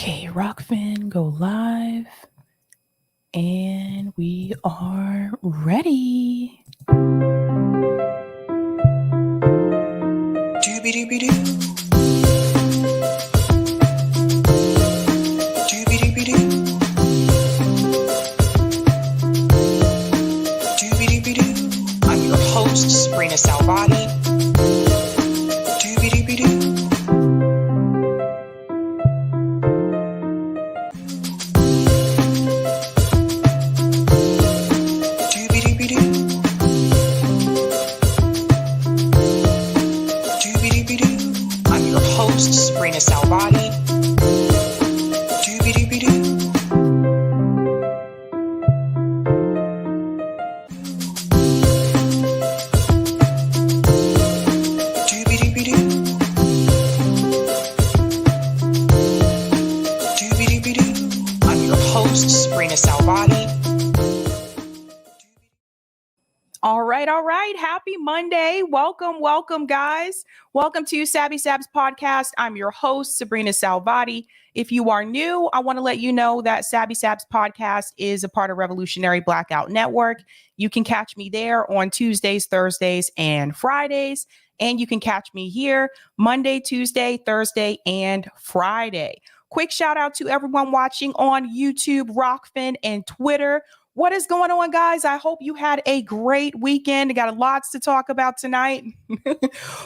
Okay, Rockfin, go live. And we are ready. Doobie-doobie-doo. Doobie-doobie-doo. Doobie-doobie-doo. I'm your host, Sabrina Salvati. Doobie-doobie-doo. I'm your host, Sabrina Salvati. Doobie-doobie-doo. Doobie-doobie-doo. Doobie-doobie-doo. I'm your host, Sabrina Salvati. All right. Happy Monday. Welcome, guys. Welcome to Sabby Sabs podcast. I'm your host, Sabrina Salvati. If you are new, I want to let you know that Sabby Sabs podcast is a part of Revolutionary Blackout Network. You can catch me there on Tuesdays, Thursdays, and Fridays. And you can catch me here Monday, Tuesday, Thursday, and Friday. Quick shout out to everyone watching on YouTube, Rockfin, and Twitter. What is going on, guys? I hope you had a great weekend. We got lots to talk about tonight.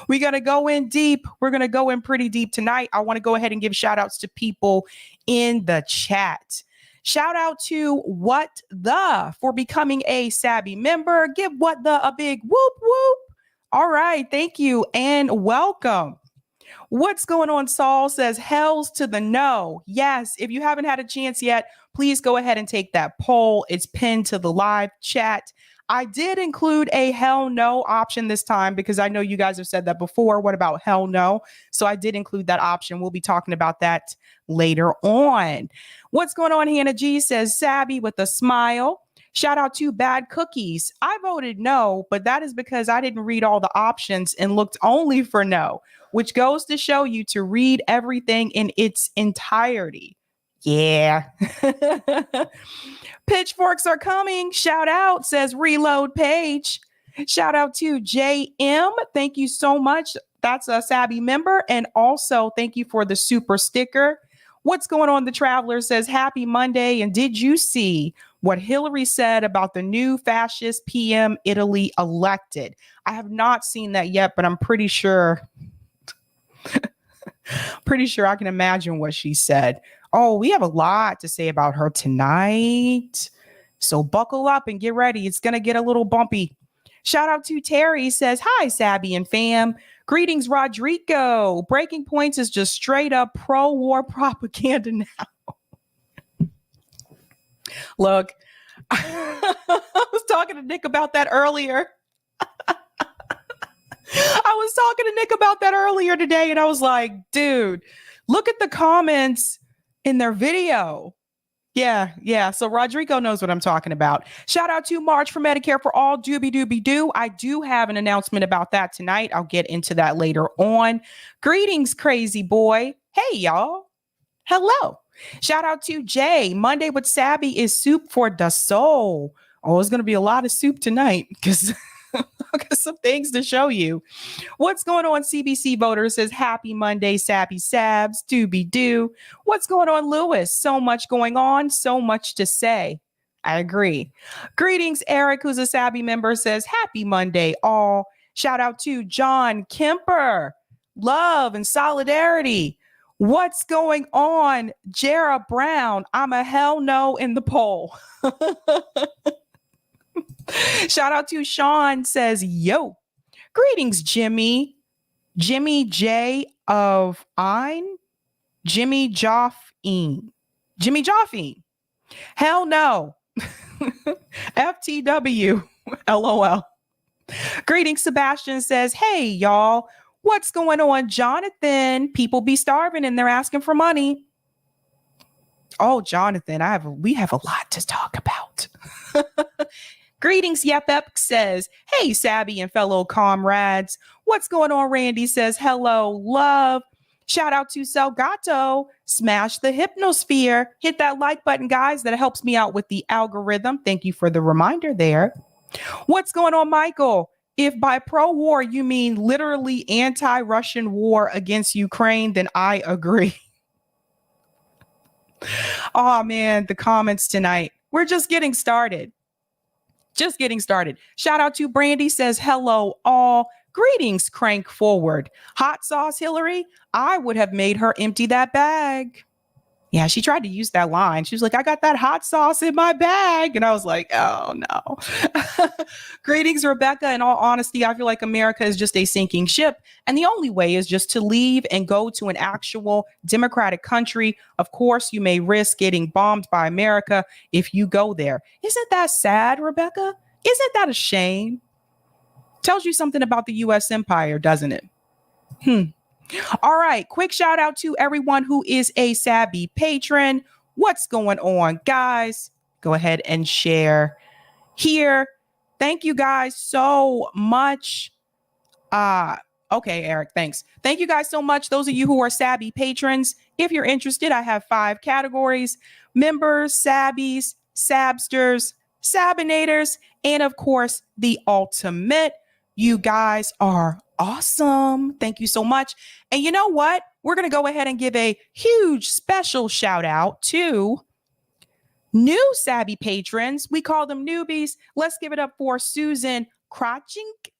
We're going to go in deep. We're going to go in pretty deep tonight. I want to go ahead and give shout outs to people in the chat. Shout out to What The for becoming a Sabby member. Give What The a big whoop whoop. All right. Thank you and welcome. What's going on? Saul says hells to the no. Yes. If you haven't had a chance yet, please go ahead and take that poll. It's pinned to the live chat. I did include a hell no option this time because I know you guys have said that before. What about hell no? So I did include that option. We'll be talking about that later on. What's going on? Hannah G says Sabby with a smile. Shout out to Bad Cookies. I voted no, but that is because I didn't read all the options and looked only for no, which goes to show you to read everything in its entirety. Yeah. Pitchforks are coming. Shout out, says Reload Page. Shout out to JM. Thank you so much. That's a Sabby member. And also thank you for the super sticker. What's going on? The Traveler says happy Monday. And did you see what Hillary said about the new fascist PM Italy elected? I have not seen that yet, but I'm pretty sure I can imagine what she said. Oh, we have a lot to say about her tonight. So buckle up and get ready. It's going to get a little bumpy. Shout out to Terry, says, hi, Sabby and fam. Greetings, Rodrigo. Breaking Points is just straight up pro-war propaganda now. Look, I was talking to Nick about that earlier. Today, and I was like, dude, look at the comments in their video. Yeah. So Rodrigo knows what I'm talking about. Shout out to March for Medicare for All, doobie-doobie-doo. I do have an announcement about that tonight. I'll get into that later on. Greetings, crazy boy. Hey, y'all. Hello. Shout out to Jay. Monday with Sabby is soup for the soul. Oh, it's going to be a lot of soup tonight because I got some things to show you. What's going on? CBC Voter says happy Monday, Sabby Sabs, doobie-doo. What's going on, Lewis? So much going on, so much to say. I agree. Greetings, Eric, who's a Sabby member, says happy Monday, all. Shout out to John Kemper. Love and solidarity. What's going on? Jara Brown. I'm a hell no in the poll. Shout out to Sean, says, yo. Greetings, Jimmy. Jimmy J of Ein. Jimmy Joffine. Jimmy Joffine. Hell no. FTW. LOL. Greetings, Sebastian says, hey, y'all. What's going on, Jonathan? People be starving and they're asking for money. Oh, Jonathan, we have a lot to talk about. Greetings, Yep says, hey, Sabby and fellow comrades. What's going on? Randy says, hello, love. Shout out to Selgato. Smash the hypnosphere. Hit that like button, guys. That helps me out with the algorithm. Thank you for the reminder there. What's going on, Michael? If by pro-war you mean literally anti-Russian war against Ukraine, then I agree. Oh, man, the comments tonight. We're just getting started. Just getting started. Shout out to Brandy, says, hello, all. Greetings, crank forward. Hot sauce, Hillary. I would have made her empty that bag. Yeah, she tried to use that line. She was like, I got that hot sauce in my bag. And I was like, oh, no. Greetings, Rebecca. In all honesty, I feel like America is just a sinking ship. And the only way is just to leave and go to an actual democratic country. Of course, you may risk getting bombed by America if you go there. Isn't that sad, Rebecca? Isn't that a shame? Tells you something about the U.S. empire, doesn't it? All right. Quick shout out to everyone who is a Sabby patron. What's going on, guys? Go ahead and share here. Thank you guys so much. Okay, Eric, thanks. Thank you guys so much. Those of you who are Sabby patrons, if you're interested, I have 5 categories: members, Sabbies, Sabsters, Sabinators, and of course, the ultimate. You guys are awesome. Thank you so much. And you know what? We're going to go ahead and give a huge special shout out to new Sabby patrons. We call them newbies. Let's give it up for Susan Krajnik.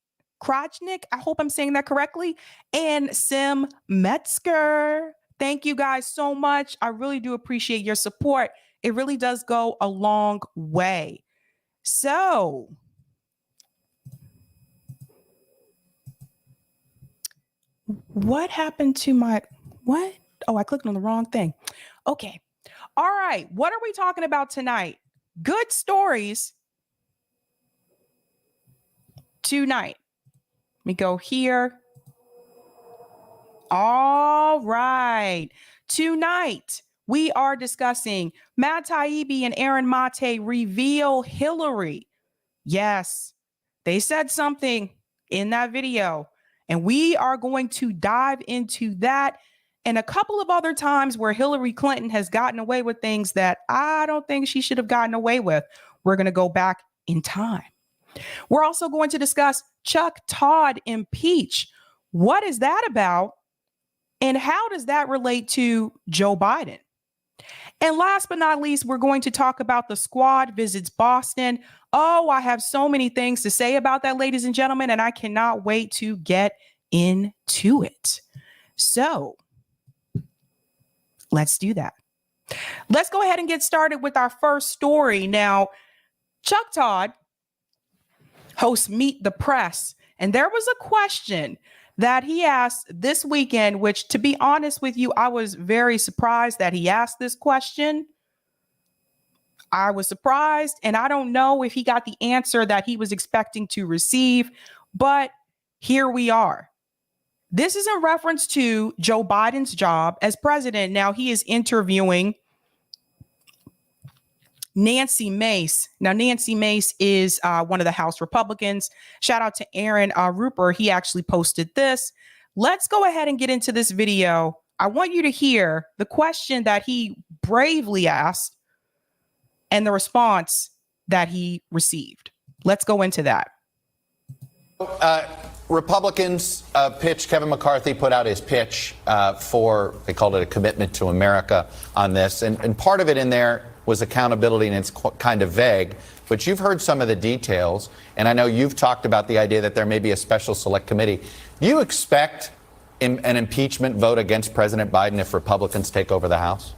I hope I'm saying that correctly. And Sim Metzger. Thank you guys so much. I really do appreciate your support. It really does go a long way. So, what happened to my, what? Oh, I clicked on the wrong thing. Okay. All right. What are we talking about tonight? Good stories tonight. Let me go here. All right. Tonight, we are discussing Matt Taibbi and Aaron Mate reveal Hillary. Yes, they said something in that video, and we are going to dive into that and a couple of other times where Hillary Clinton has gotten away with things that I don't think she should have gotten away with. We're going to go back in time. We're also going to discuss Chuck Todd impeach. What is that about? And how does that relate to Joe Biden? And last but not least, we're going to talk about the squad visits Boston. Oh, I have so many things to say about that, ladies and gentlemen, and I cannot wait to get into it. So let's do that. Let's go ahead and get started with our first story. Now, Chuck Todd hosts Meet the Press, and there was a question that he asked this weekend, which, to be honest with you, I was very surprised that he asked this question. I was surprised, and I don't know if he got the answer that he was expecting to receive, but here we are. This is in reference to Joe Biden's job as president. Now, he is interviewing Nancy Mace. Now, Nancy Mace is one of the House Republicans. Shout out to Aaron Rupert. He actually posted this. Let's go ahead and get into this video. I want you to hear the question that he bravely asked and the response that he received. Let's go into that. Republicans pitched, Kevin McCarthy put out his pitch for, they called it a commitment to America on this. And part of it in there was accountability, and it's kind of vague. But you've heard some of the details, and I know you've talked about the idea that there may be a special select committee. Do you expect an impeachment vote against President Biden if Republicans take over the House?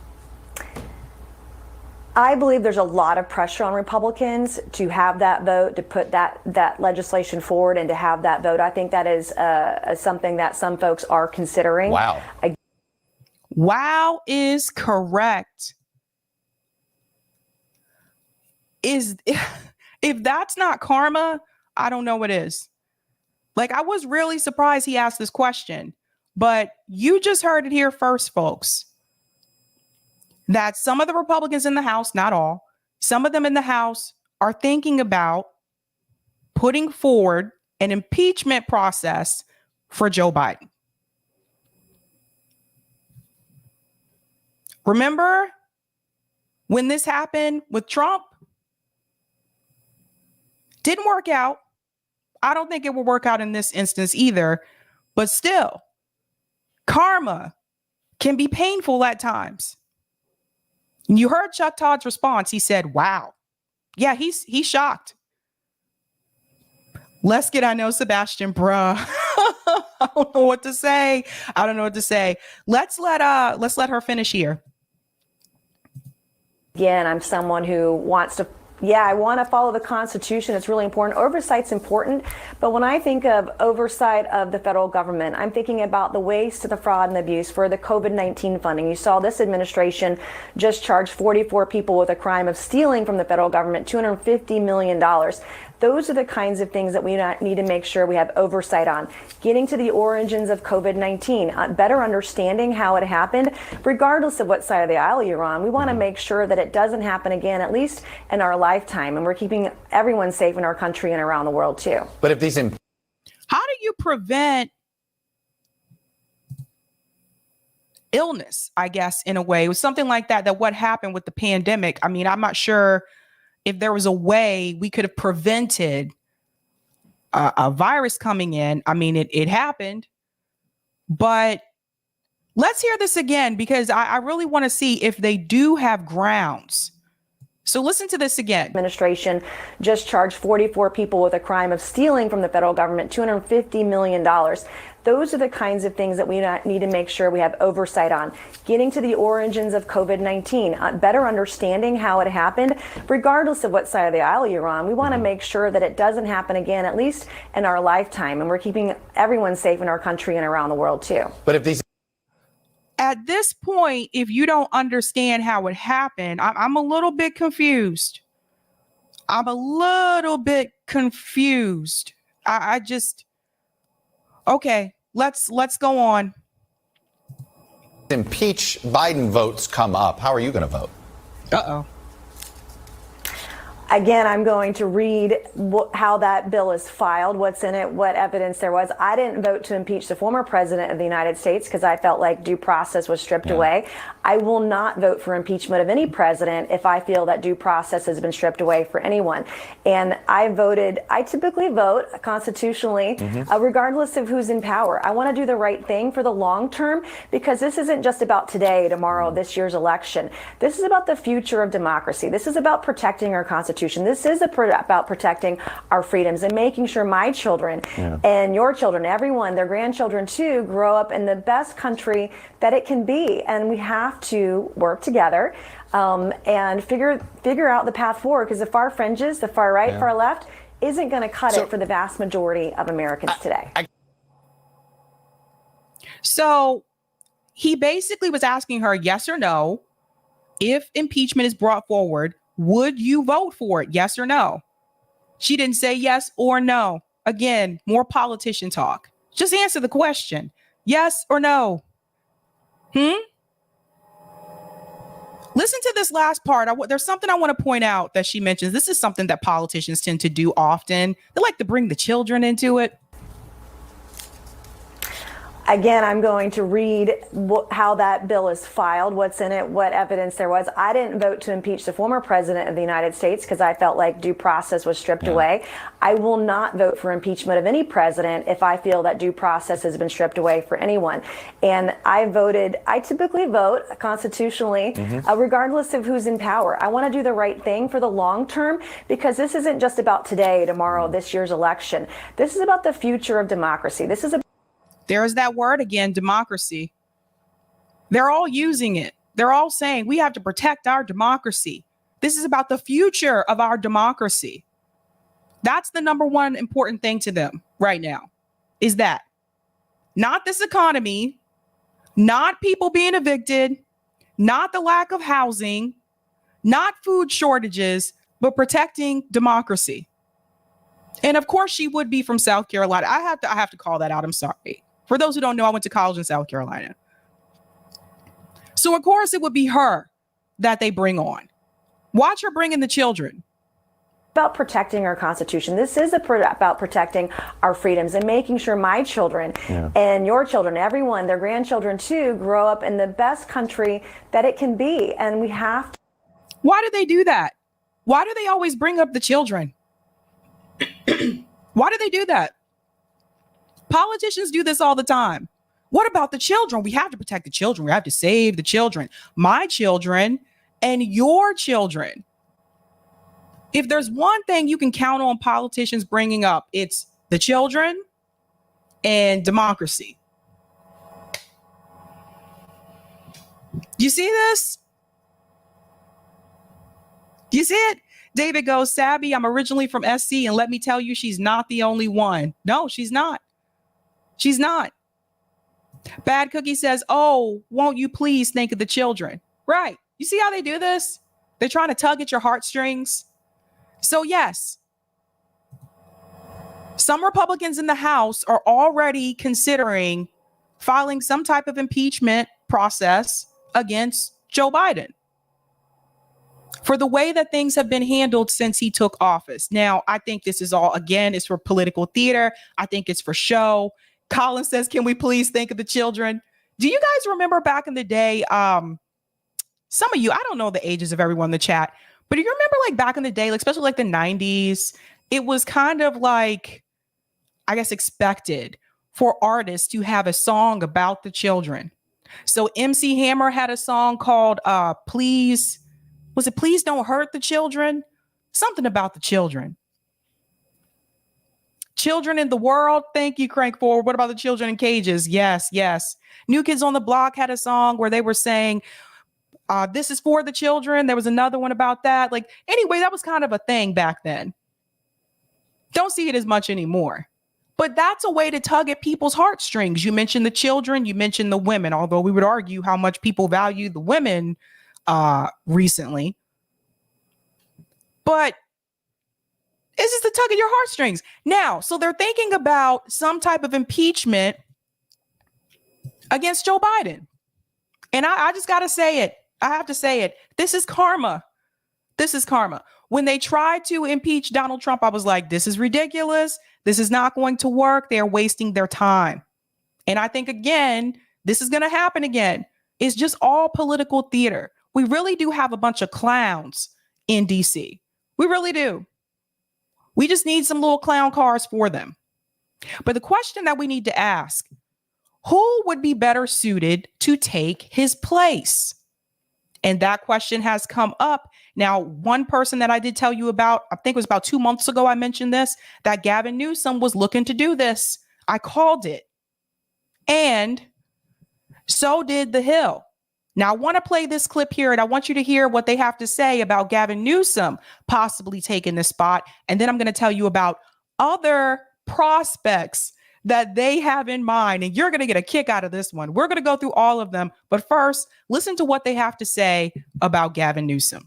I believe there's a lot of pressure on Republicans to have that vote, to put that legislation forward and to have that vote. I think that is something that some folks are considering. Wow. Wow is correct. If that's not karma, I don't know what is. Like, I was really surprised he asked this question, but you just heard it here first, folks. That some of the Republicans in the House, not all, some of them in the House are thinking about putting forward an impeachment process for Joe Biden. Remember when this happened with Trump? Didn't work out. I don't think it will work out in this instance either. But still, karma can be painful at times. You heard Chuck Todd's response. He said, wow. Yeah, he's shocked. Let's get, I know, Sebastian, bruh. I don't know what to say. Let's let her finish here. Again, I'm someone who wants to, I want to follow the Constitution. It's really important. Oversight's important. But when I think of oversight of the federal government, I'm thinking about the waste, the fraud, and the abuse for the COVID-19 funding. You saw this administration just charge 44 people with a crime of stealing from the federal government $250 million. Those are the kinds of things that we need to make sure we have oversight on. Getting to the origins of COVID-19, better understanding how it happened, regardless of what side of the aisle you're on. We want to make sure that it doesn't happen again, at least in our lifetime. And we're keeping everyone safe in our country and around the world, too. But if these... How do you prevent illness, I guess, in a way? It was something like that what happened with the pandemic. I mean, I'm not sure if there was a way we could have prevented a virus coming in. I mean, it happened, but let's hear this again, because I really want to see if they do have grounds. So listen to this again. Administration just charged 44 people with a crime of stealing from the federal government $250 million. Those are the kinds of things that we need to make sure we have oversight on. Getting to the origins of COVID-19, better understanding how it happened, regardless of what side of the aisle you're on. We want to make sure that it doesn't happen again, at least in our lifetime. And we're keeping everyone safe in our country and around the world, too. But if these... At this point, if you don't understand how it happened, I'm a little bit confused. I just... Okay, let's go on. Impeach Biden votes come up. How are you going to vote? Uh-oh. Again, I'm going to read how that bill is filed, what's in it, what evidence there was. I didn't vote to impeach the former president of the United States because I felt like due process was stripped away. I will not vote for impeachment of any president if I feel that due process has been stripped away for anyone. And I typically vote constitutionally, regardless of who's in power. I want to do the right thing for the long term, because this isn't just about today, tomorrow, this year's election. This is about the future of democracy. This is about protecting our Constitution. This is about protecting our freedoms and making sure my children and your children, everyone, their grandchildren too, grow up in the best country that it can be. And we have to work together and figure out the path forward, because the far fringes, the far right, far left, isn't going to cut it for the vast majority of Americans today. So he basically was asking her, yes or no, if impeachment is brought forward, would you vote for it? Yes or no? She didn't say yes or no. Again, more politician talk. Just answer the question. Yes or no? Listen to this last part. There's something I want to point out that she mentions. This is something that politicians tend to do often. They like to bring the children into it. Again, I'm going to read how that bill is filed, what's in it, what evidence there was. I didn't vote to impeach the former president of the United States because I felt like due process was stripped away. I will not vote for impeachment of any president if I feel that due process has been stripped away for anyone. And I typically vote constitutionally, regardless of who's in power. I want to do the right thing for the long term, because this isn't just about today, tomorrow, this year's election. This is about the future of democracy. There's that word again, democracy. They're all using it. They're all saying we have to protect our democracy. This is about the future of our democracy. That's the number one important thing to them right now, is that not this economy, not people being evicted, not the lack of housing, not food shortages, but protecting democracy. And of course, she would be from South Carolina. I have to call that out. I'm sorry. For those who don't know, I went to college in South Carolina. So, of course, it would be her that they bring on. Watch her bring in the children. about protecting our Constitution. This is about protecting our freedoms and making sure my children and your children, everyone, their grandchildren too, grow up in the best country that it can be. And we have to. Why do they do that? Why do they always bring up the children? Why do they do that? Politicians do this all the time. What about the children? We have to protect the children. We have to save the children. My children and your children. If there's one thing you can count on politicians bringing up, it's the children and democracy. You see this? You see it? David goes, Sabby, I'm originally from SC, and let me tell you, she's not the only one. No, she's not. She's not. Bad Cookie says, oh, won't you please think of the children? Right. You see how they do this? They're trying to tug at your heartstrings. So yes, some Republicans in the House are already considering filing some type of impeachment process against Joe Biden for the way that things have been handled since he took office. Now, I think this is all, again, it's for political theater. I think it's for show. Colin says, can we please think of the children? Do you guys remember back in the day? Some of you, I don't know the ages of everyone in the chat, but do you remember like back in the day, like especially like the 90s, it was kind of like, I guess, expected for artists to have a song about the children. So MC Hammer had a song called Please Don't Hurt the Children? Something about the children. Children in the world. Thank you, Crank Forward. What about the children in cages? Yes, yes. New Kids on the Block had a song where they were saying, this is for the children. There was another one about that. Like, anyway, that was kind of a thing back then. Don't see it as much anymore. But that's a way to tug at people's heartstrings. You mentioned the children, you mentioned the women, although we would argue how much people value the women recently. But it's just a tug at your heartstrings. Now, so they're thinking about some type of impeachment against Joe Biden. And I just got to say it. I have to say it. This is karma. This is karma. When they tried to impeach Donald Trump, I was like, this is ridiculous. This is not going to work. They're wasting their time. And I think, again, this is going to happen again. It's just all political theater. We really do have a bunch of clowns in DC. We really do. We just need some little clown cars for them. But the question that we need to ask, who would be better suited to take his place? And that question has come up. Now, one person that I did tell you about, I think it was about 2 months ago, I mentioned this, that Gavin Newsom was looking to do this. I called it. And so did The Hill. Now, I want to play this clip here, and I want you to hear what they have to say about Gavin Newsom possibly taking this spot. And then I'm going to tell you about other prospects that they have in mind, and you're going to get a kick out of this one. We're going to go through all of them. But first, listen to what they have to say about Gavin Newsom.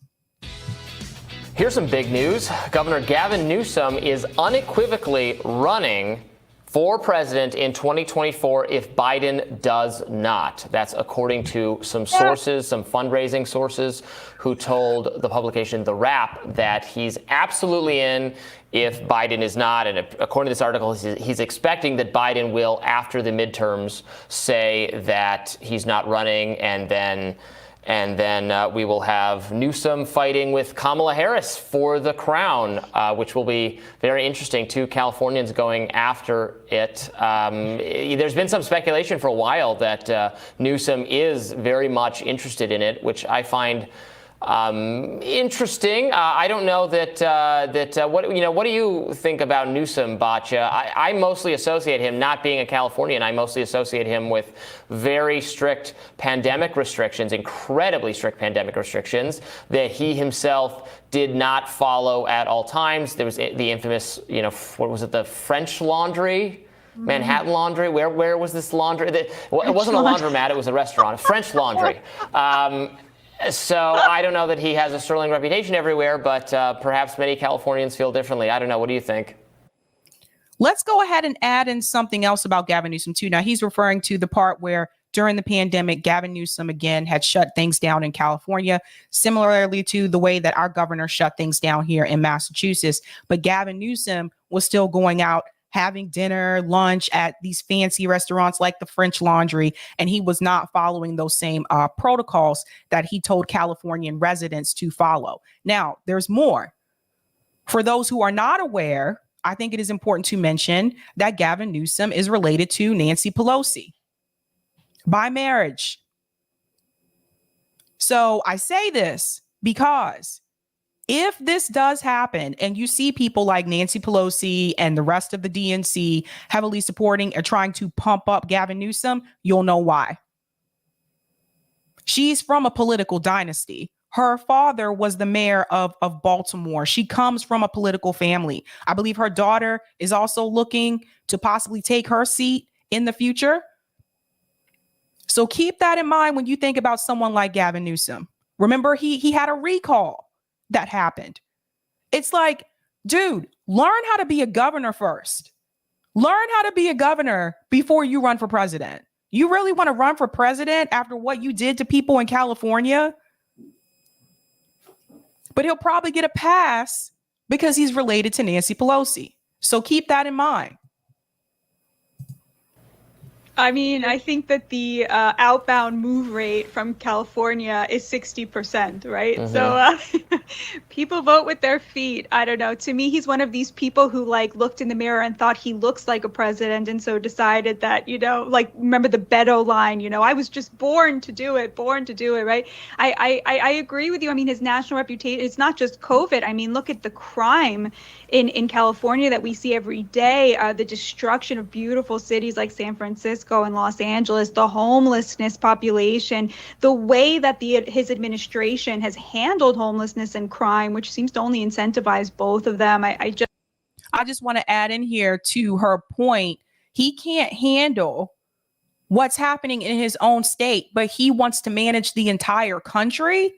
Here's some big news. Governor Gavin Newsom is unequivocally running for president in 2024 if Biden does not. That's according to some sources, some fundraising sources, who told the publication The Wrap that he's absolutely in if Biden is not. And according to this article, he's expecting that Biden will, after the midterms, say that he's not running, and then we will have Newsom fighting with Kamala Harris for the crown, which will be very interesting. Two Californians going after it. There's been some speculation for a while that Newsom is very much interested in it, which I find interesting. I don't know what do you think about Newsom, Batya? I mostly associate him, not being a Californian, I mostly associate him with very strict pandemic restrictions, incredibly strict pandemic restrictions that he himself did not follow at all times. There was the infamous, what was it, the French Laundry? Manhattan Laundry? Where was this laundry? It wasn't a laundromat, it was a restaurant, French Laundry. So I don't know that he has a sterling reputation everywhere, but perhaps many Californians feel differently. I don't know. What do you think? Let's go ahead and add in something else about Gavin Newsom, too. Now, he's referring to the part where during the pandemic, Gavin Newsom again had shut things down in California, similarly to the way that our governor shut things down here in Massachusetts. But Gavin Newsom was still going out, having dinner, lunch at these fancy restaurants like the French Laundry, and he was not following those same protocols that he told Californian residents to follow. Now, there's more. For those who are not aware, I think it is important to mention that Gavin Newsom is related to Nancy Pelosi by marriage. So I say this because if this does happen and you see people like Nancy Pelosi and the rest of the DNC heavily supporting and trying to pump up Gavin Newsom, you'll know why. She's from a political dynasty. Her father was the mayor of Baltimore. She comes from a political family. I believe her daughter is also looking to possibly take her seat in the future. So keep that in mind when you think about someone like Gavin Newsom. Remember, he had a recall that happened. It's like, dude, learn how to be a governor first. Learn how to be a governor before you run for president. You really want to run for president after what you did to people in California? But he'll probably get a pass because he's related to Nancy Pelosi. So keep that in mind. I mean, I think that the outbound move rate from California is 60%, right? Mm-hmm. So people vote with their feet. I don't know. To me, he's one of these people who like looked in the mirror and thought he looks like a president. And so decided that, you know, like, remember the Beto line, you know, I was just born to do it, right? I agree with you. I mean, his national reputation, it's not just COVID. I mean, look at the crime in California that we see every day, the destruction of beautiful cities like San Francisco and Los Angeles, the homelessness population, the way that his administration has handled homelessness and crime, which seems to only incentivize both of them. I just want to add in here to her point. He can't handle what's happening in his own state, but he wants to manage the entire country.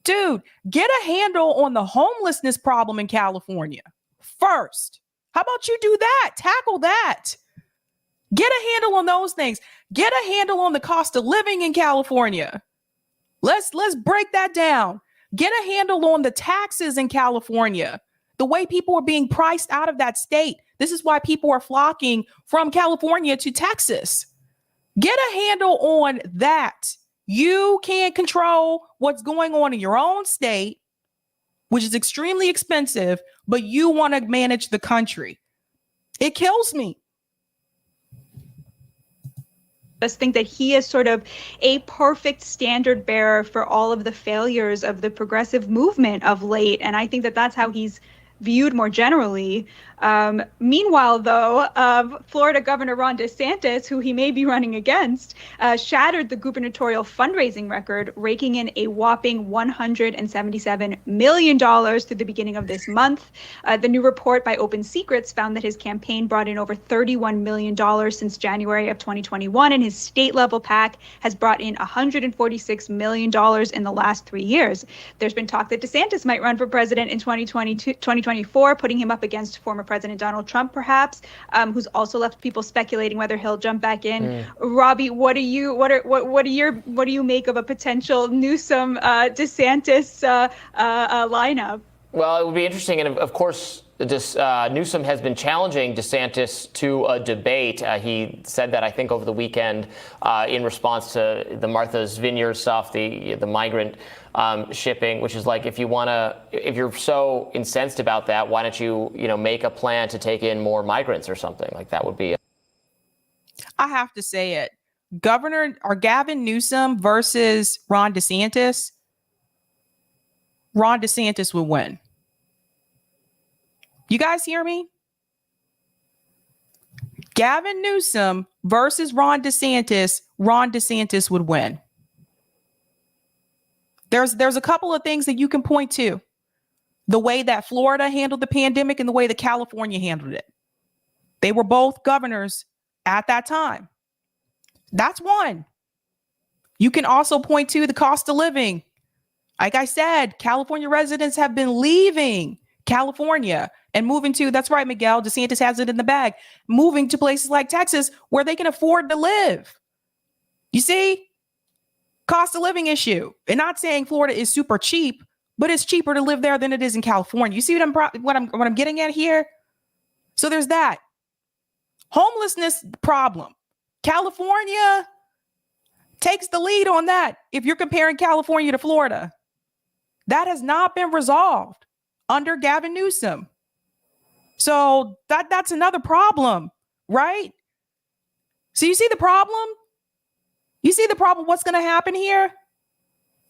Dude, get a handle on the homelessness problem in California first. How about you do that? Tackle that. Get a handle on those things. Get a handle on the cost of living in California. Let's break that down. Get a handle on the taxes in California, the way people are being priced out of that state. This is why people are flocking from California to Texas. Get a handle on that. You can't control what's going on in your own state, which is extremely expensive, but you want to manage the country. It kills me. Just think that he is sort of a perfect standard bearer for all of the failures of the progressive movement of late. And I think that that's how he's viewed more generally. Meanwhile, though, Florida Governor Ron DeSantis, who he may be running against, shattered the gubernatorial fundraising record, raking in a whopping $177 million through the beginning of this month. The new report by Open Secrets found that his campaign brought in over $31 million since January of 2021, and his state-level PAC has brought in $146 million in the last 3 years. There's been talk that DeSantis might run for president in 2024, putting him up against former President Donald Trump, perhaps, who's also left people speculating whether he'll jump back in. Robbie, what do you make of a potential Newsom DeSantis lineup? Well, it would be interesting, and of course, Newsom has been challenging DeSantis to a debate. He said that, I think, over the weekend in response to the Martha's Vineyard stuff, the migrant shipping, which is like, if you're so incensed about that, why don't you make a plan to take in more migrants or something? Like, that would be I have to say it. Gavin Newsom versus Ron DeSantis. Ron DeSantis would win. You guys hear me? Gavin Newsom versus Ron DeSantis would win. There's a couple of things that you can point to. The way that Florida handled the pandemic and the way that California handled it. They were both governors at that time. That's one. You can also point to the cost of living. Like I said, California residents have been leaving California and moving to, that's right, Miguel, DeSantis has it in the bag, moving to places like Texas where they can afford to live. You see? Cost of living issue. And not saying Florida is super cheap, but it's cheaper to live there than it is in California. You see what I'm getting at here? So there's that. Homelessness problem. California takes the lead on that. If you're comparing California to Florida, that has not been resolved under Gavin Newsom. So that's another problem, right? So you see the problem? You see the problem? What's going to happen here?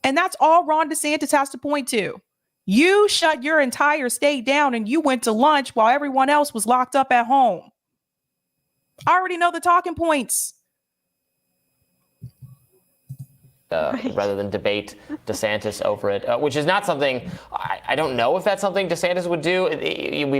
And that's all Ron DeSantis has to point to. You shut your entire state down and you went to lunch while everyone else was locked up at home. I already know the talking points. Rather than debate DeSantis over it, which is not something, I don't know if that's something DeSantis would do.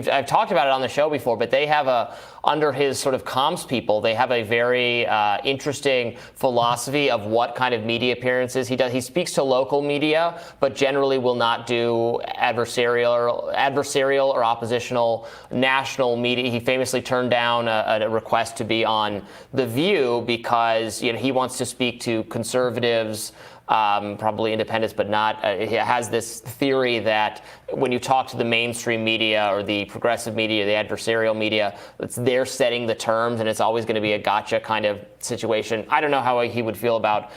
I've talked about it on the show before, but they have under his sort of comms people, they have a very interesting philosophy of what kind of media appearances he does. He speaks to local media, but generally will not do adversarial or oppositional national media. He famously turned down a request to be on The View because he wants to speak to conservatives, probably independents, but not. He has this theory that when you talk to the mainstream media or the progressive media, the adversarial media, they're setting the terms, and it's always going to be a gotcha kind of situation. I don't know how he would feel about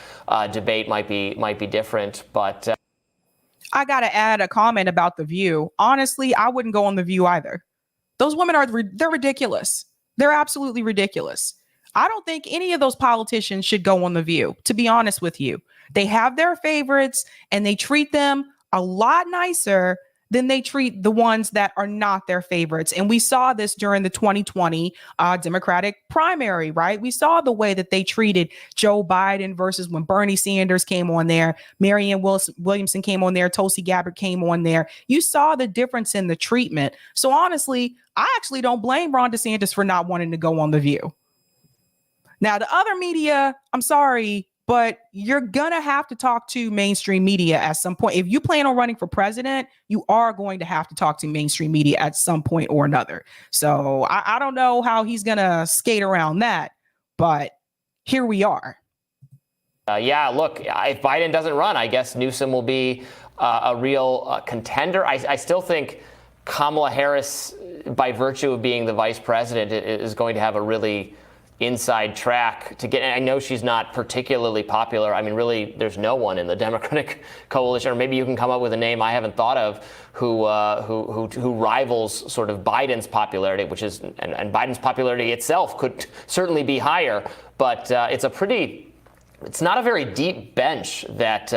debate. Might be different, but I got to add a comment about The View. Honestly, I wouldn't go on The View either. Those women they're ridiculous. They're absolutely ridiculous. I don't think any of those politicians should go on The View, to be honest with you. They have their favorites and they treat them a lot nicer than they treat the ones that are not their favorites. And we saw this during the 2020 Democratic primary, right? We saw the way that they treated Joe Biden versus when Bernie Sanders came on there, Marianne Williamson came on there, Tulsi Gabbard came on there. You saw the difference in the treatment. So honestly, I actually don't blame Ron DeSantis for not wanting to go on The View. Now, the other media, I'm sorry, but you're going to have to talk to mainstream media at some point. If you plan on running for president, you are going to have to talk to mainstream media at some point or another. So I don't know how he's going to skate around that, but here we are. Yeah, look, if Biden doesn't run, I guess Newsom will be a real contender. I still think Kamala Harris, by virtue of being the vice president, is going to have a really inside track to get. And I know she's not particularly popular. I mean, really, there's no one in the Democratic coalition, or maybe you can come up with a name I haven't thought of who rivals sort of Biden's popularity, which is, and Biden's popularity itself could certainly be higher. But it's not a very deep bench that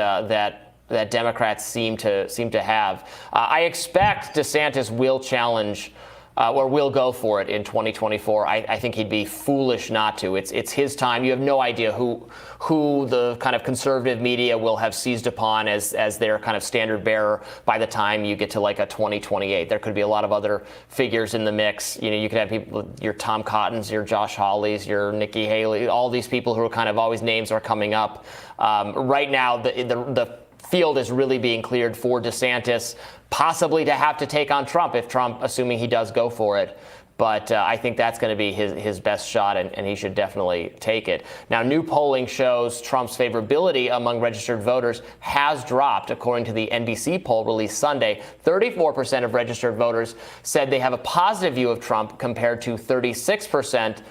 Democrats seem to have. I expect DeSantis will challenge. Or will go for it in 2024. I think he'd be foolish not to. It's his time. You have no idea who the kind of conservative media will have seized upon as their kind of standard bearer by the time you get to like a 2028. There could be a lot of other figures in the mix. You could have people, your Tom Cottons, your Josh Hawleys, your Nikki Haley, all these people who are kind of always names are coming up. Right now, the field is really being cleared for DeSantis, possibly to have to take on Trump if Trump, assuming he does go for it. But I think that's going to be his best shot, and he should definitely take it. Now, new polling shows Trump's favorability among registered voters has dropped, according to the NBC poll released Sunday. 34% of registered voters said they have a positive view of Trump compared to 36%.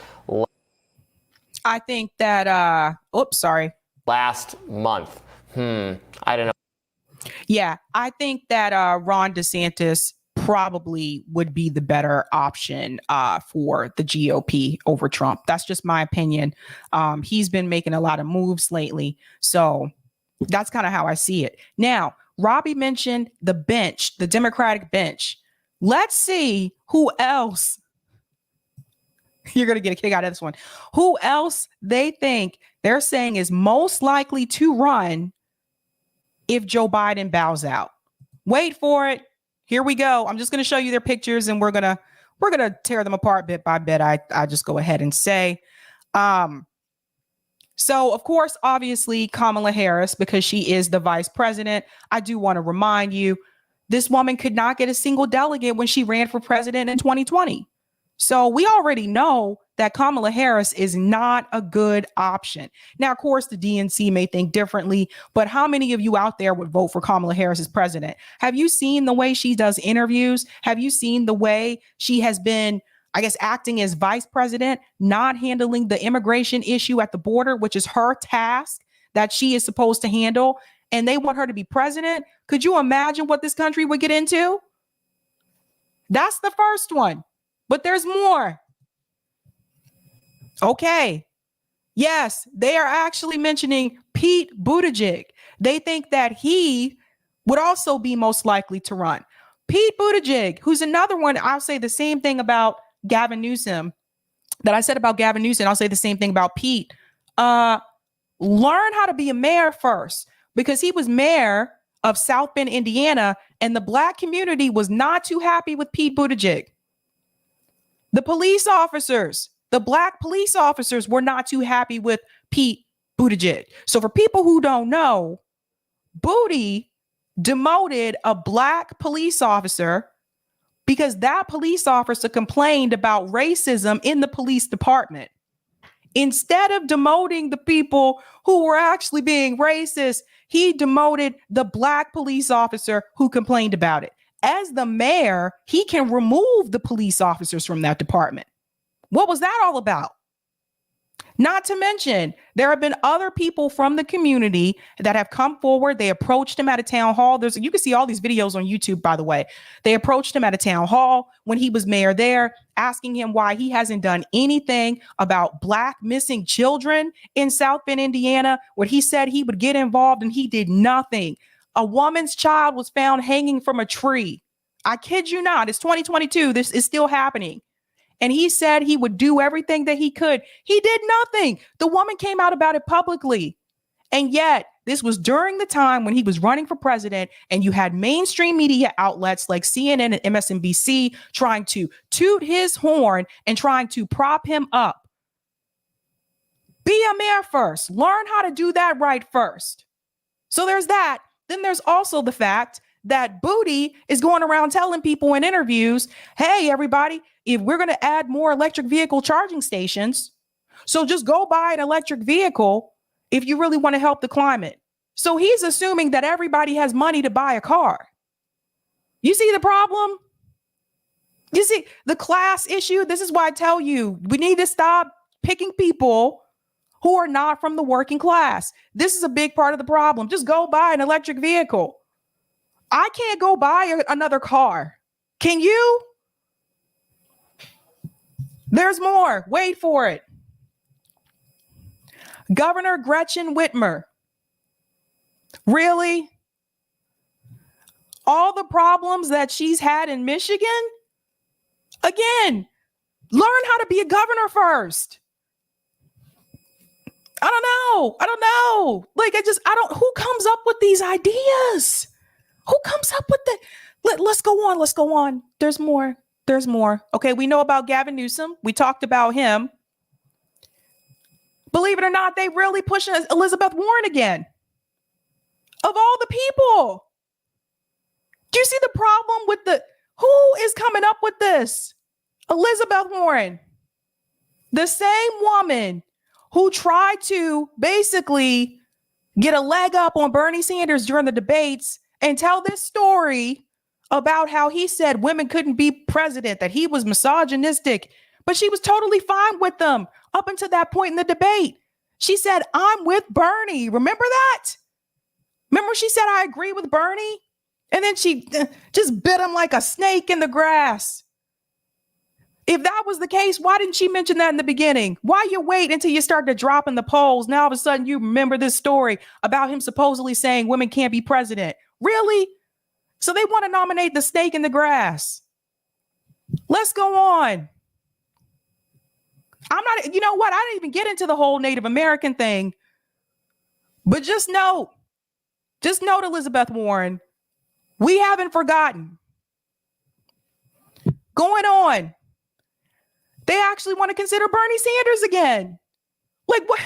I think that, last month. I don't know. Yeah, I think that Ron DeSantis probably would be the better option for the GOP over Trump. That's just my opinion. He's been making a lot of moves lately. So that's kind of how I see it. Now, Robbie mentioned the bench, the Democratic bench. Let's see who else. You're going to get a kick out of this one. Who else they think they're saying is most likely to run if Joe Biden bows out. Wait for it. Here we go. I'm just going to show you their pictures and we're going to tear them apart bit by bit. I just go ahead and say. So, of course, obviously, Kamala Harris, because she is the vice president. I do want to remind you, this woman could not get a single delegate when she ran for president in 2020. So we already know that Kamala Harris is not a good option. Now, of course, the DNC may think differently, but how many of you out there would vote for Kamala Harris as president? Have you seen the way she does interviews? Have you seen the way she has been, I guess, acting as vice president, not handling the immigration issue at the border, which is her task that she is supposed to handle? And they want her to be president. Could you imagine what this country would get into? That's the first one, but there's more. Okay. Yes, they are actually mentioning Pete Buttigieg. They think that he would also be most likely to run. Pete Buttigieg, who's another one, I'll say the same thing about Gavin Newsom that I said about Gavin Newsom. I'll say the same thing about Pete. Learn how to be a mayor first, because he was mayor of South Bend, Indiana, and the Black community was not too happy with Pete Buttigieg. The police officers, the Black police officers were not too happy with Pete Buttigieg. So for people who don't know, Booty demoted a Black police officer because that police officer complained about racism in the police department. Instead of demoting the people who were actually being racist, he demoted the Black police officer who complained about it. As the mayor, he can remove the police officers from that department. What was that all about? Not to mention, there have been other people from the community that have come forward. They approached him at a town hall. You can see all these videos on YouTube, by the way. They approached him at a town hall when he was mayor there, asking him why he hasn't done anything about Black missing children in South Bend, Indiana, where he said he would get involved, and he did nothing. A woman's child was found hanging from a tree. I kid you not. It's 2022. This is still happening. And he said he would do everything that he could. He did nothing. The woman came out about it publicly. And yet, this was during the time when he was running for president, and you had mainstream media outlets like CNN and MSNBC trying to toot his horn and trying to prop him up. Be a mayor first. Learn how to do that right first. So there's that. Then there's also the fact that Booty is going around telling people in interviews, hey, everybody, if we're going to add more electric vehicle charging stations, so just go buy an electric vehicle if you really want to help the climate. So he's assuming that everybody has money to buy a car. You see the problem? You see the class issue? This is why I tell you, we need to stop picking people who are not from the working class. This is a big part of the problem. Just go buy an electric vehicle. I can't go buy another car. Can you? There's more. Wait for it. Governor Gretchen Whitmer. Really? All the problems that she's had in Michigan? Again, learn how to be a governor first. I don't know. Like, who comes up with these ideas? Who comes up with that? Let's go on. There's more. Okay, we know about Gavin Newsom. We talked about him. Believe it or not, they really pushing Elizabeth Warren again. Of all the people. Do you see the problem with who is coming up with this? Elizabeth Warren. The same woman who tried to basically get a leg up on Bernie Sanders during the debates and tell this story about how he said women couldn't be president, that he was misogynistic, but she was totally fine with them up until that point in the debate. She said, I'm with Bernie. Remember that? Remember she said, I agree with Bernie? And then she just bit him like a snake in the grass. If that was the case, why didn't she mention that in the beginning? Why you wait until you start to drop in the polls? Now all of a sudden you remember this story about him supposedly saying women can't be president. Really? So they want to nominate the snake in the grass. Let's go on. You know what? I didn't even get into the whole Native American thing. But just note Elizabeth Warren, we haven't forgotten. Going on. They actually want to consider Bernie Sanders again. Like what?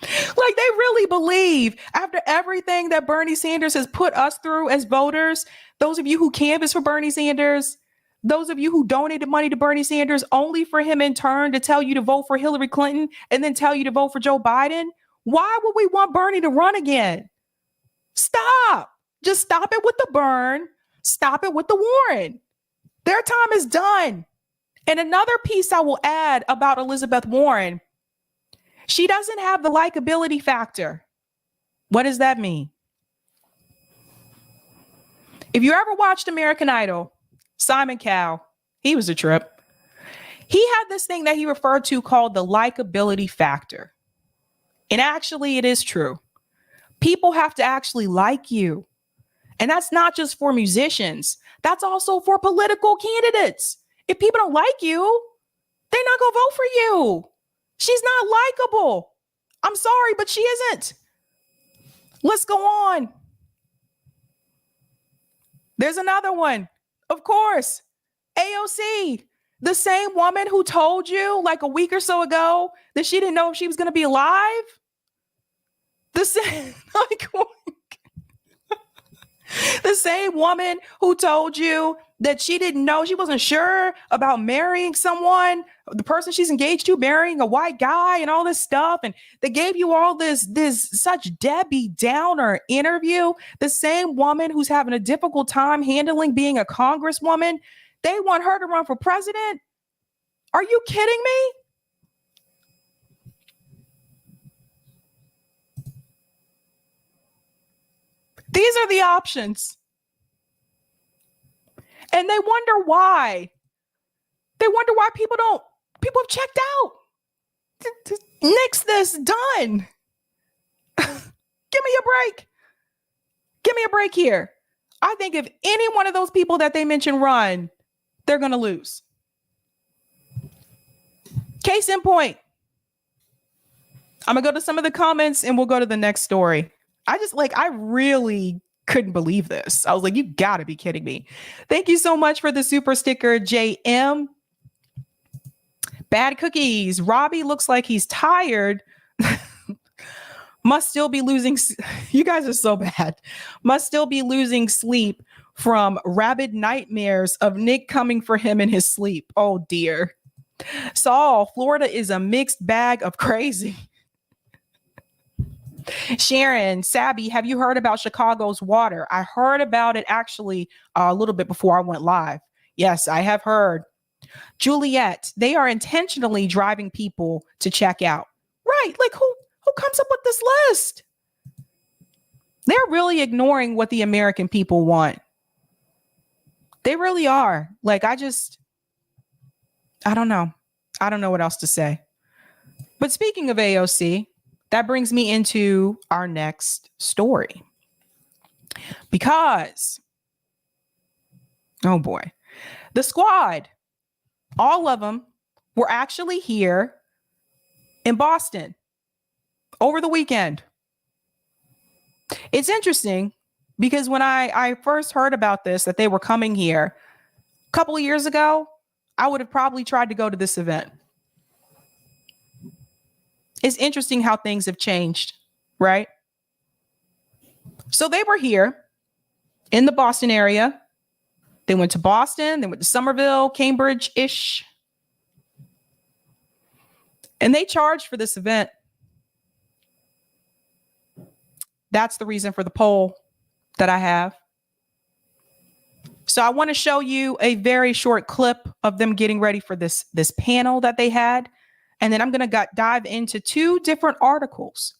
Like they really believe after everything that Bernie Sanders has put us through as voters, those of you who canvassed for Bernie Sanders, Those of you who donated money to Bernie Sanders only for him in turn to tell you to vote for Hillary Clinton and then tell you to vote for Joe Biden. Why would we want Bernie to run again? Stop. Just stop it with the burn. Stop it with the Warren. Their time is done. And another piece I will add about Elizabeth Warren, she doesn't have the likability factor. What does that mean? If you ever watched American Idol, Simon Cowell, he was a trip. He had this thing that he referred to called the likability factor. And actually, it is true. People have to actually like you. And that's not just for musicians. That's also for political candidates. If people don't like you, they're not going to vote for you. She's not likable. I'm sorry, but she isn't. Let's go on. There's another one. Of course, AOC, the same woman who told you like a week or so ago that she didn't know if she was going to be alive. The same, the same woman who told you that she didn't know, she wasn't sure about marrying someone, the person she's engaged to, marrying a white guy and all this stuff. And they gave you all this such Debbie Downer interview. The same woman who's having a difficult time handling being a congresswoman. They want her to run for president. Are you kidding me? These are the options. And they wonder why. They wonder why people have checked out. Nix this, done. Give me a break. Give me a break here. I think if any one of those people that they mentioned run, they're going to lose. Case in point. I'm going to go to some of the comments and we'll go to the next story. I really couldn't believe this. I was like, you gotta be kidding me. Thank you so much for the super sticker, JM. Bad cookies. Robbie looks like he's tired. Must still be losing. You guys are so bad. Must still be losing sleep from rabid nightmares of Nick coming for him in his sleep. Oh dear. Saul, Florida is a mixed bag of crazy. Sharon, Sabby, have you heard about Chicago's water? I heard about it actually a little bit before I went live. Yes, I have heard. Juliet, they are intentionally driving people to check out. Right. Like who comes up with this list? They're really ignoring what the American people want. They really are. Like, I don't know. I don't know what else to say. But speaking of AOC, that brings me into our next story. Because, oh boy, the squad, all of them were actually here in Boston over the weekend. It's interesting because when I first heard about this, that they were coming here a couple of years ago, I would have probably tried to go to this event. It's interesting how things have changed, right? So they were here in the Boston area. They went to Boston, they went to Somerville, Cambridge-ish. And they charged for this event. That's the reason for the poll that I have. So I want to show you a very short clip of them getting ready for this panel that they had. And then I'm going to dive into two different articles.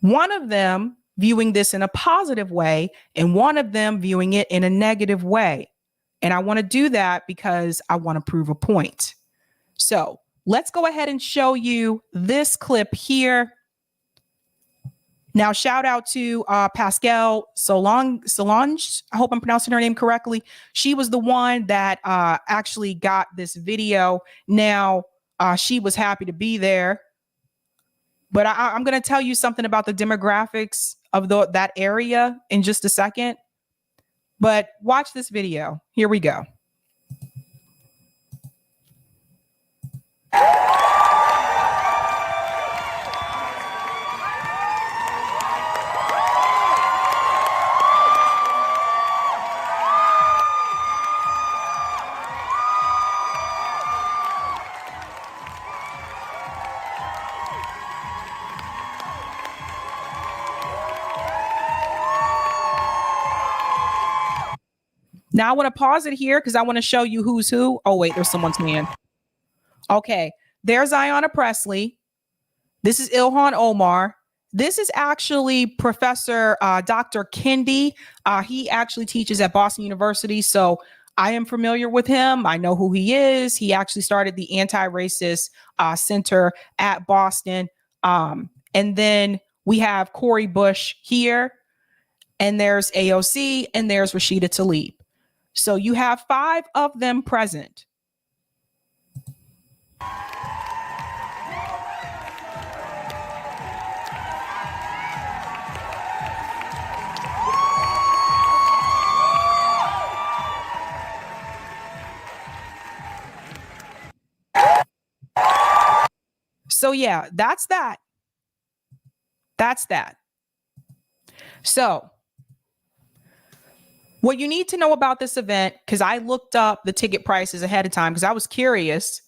One of them viewing this in a positive way and one of them viewing it in a negative way. And I want to do that because I want to prove a point. So let's go ahead and show you this clip here. Now, shout out to Pascal Solange. I hope I'm pronouncing her name correctly. She was the one that actually got this video. Now, she was happy to be there. But I'm going to tell you something about the demographics of that area in just a second. But watch this video. Here we go. Now I want to pause it here because I want to show you who's who. Oh, wait, there's someone's hand. Okay, there's Ayanna Pressley. This is Ilhan Omar. This is actually Professor Dr. Kendi. He actually teaches at Boston University, so I am familiar with him. I know who he is. He actually started the Anti-Racist Center at Boston. And then we have Cori Bush here, and there's AOC, and there's Rashida Tlaib. So you have 5 of them present. So yeah, that's that. That's that. So what you need to know about this event, because I looked up the ticket prices ahead of time because I was curious.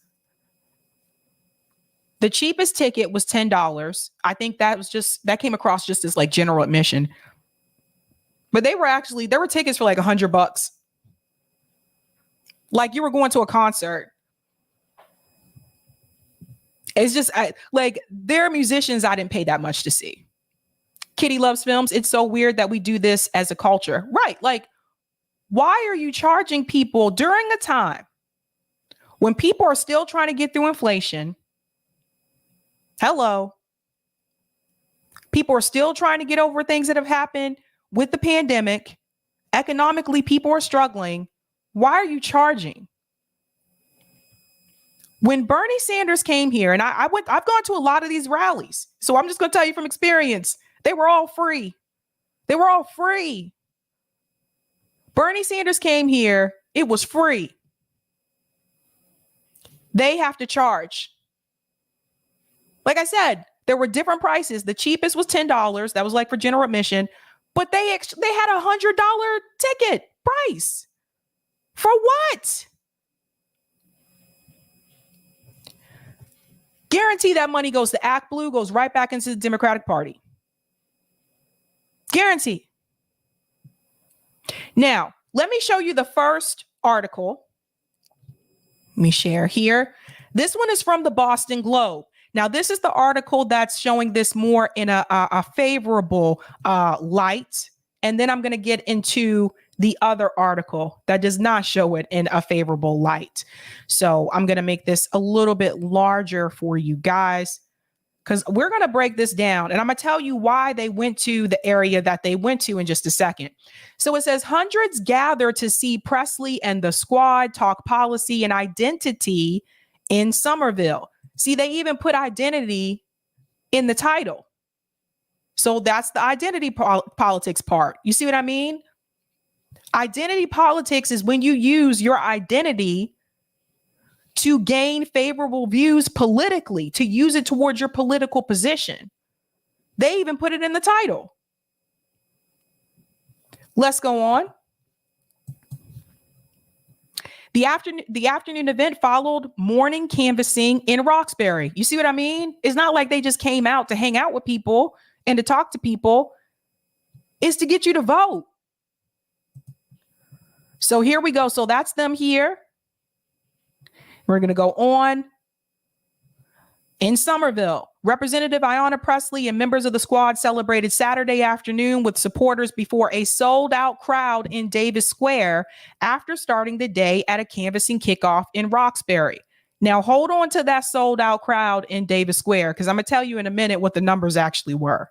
The cheapest ticket was $10. I think that came across just as like general admission. But there were tickets for like $100. Like you were going to a concert. It's just like there are musicians I didn't pay that much to see. Kitty loves films. It's so weird that we do this as a culture. Right. Like, why are you charging people during a time when people are still trying to get through inflation? Hello. People are still trying to get over things that have happened with the pandemic. Economically, people are struggling. Why are you charging? When Bernie Sanders came here, and I've gone to a lot of these rallies, so I'm just going to tell you from experience, they were all free. They were all free. Bernie Sanders came here, it was free. They have to charge. Like I said, there were different prices. The cheapest was $10. That was like for general admission, but they had $100 ticket price. For what? Guarantee that money goes to Act Blue, goes right back into the Democratic Party. Guarantee. Now, let me show you the first article. Let me share here. This one is from the Boston Globe. Now, this is the article that's showing this more in a favorable light. And then I'm going to get into the other article that does not show it in a favorable light. So I'm going to make this a little bit larger for you guys because we're going to break this down. And I'm going to tell you why they went to the area that they went to in just a second. So it says hundreds gather to see Pressley and the squad talk policy and identity in Somerville. See, they even put identity in the title. So that's the identity politics part. You see what I mean? Identity politics is when you use your identity to gain favorable views politically, to use it towards your political position. They even put it in the title. Let's go on. The afternoon event followed morning canvassing in Roxbury. You see what I mean? It's not like they just came out to hang out with people and to talk to people. It's to get you to vote. So here we go. So that's them here. We're going to go on. In Somerville, Representative Ayanna Pressley and members of the squad celebrated Saturday afternoon with supporters before a sold-out crowd in Davis Square after starting the day at a canvassing kickoff in Roxbury. Now, hold on to that sold-out crowd in Davis Square, because I'm going to tell you in a minute what the numbers actually were.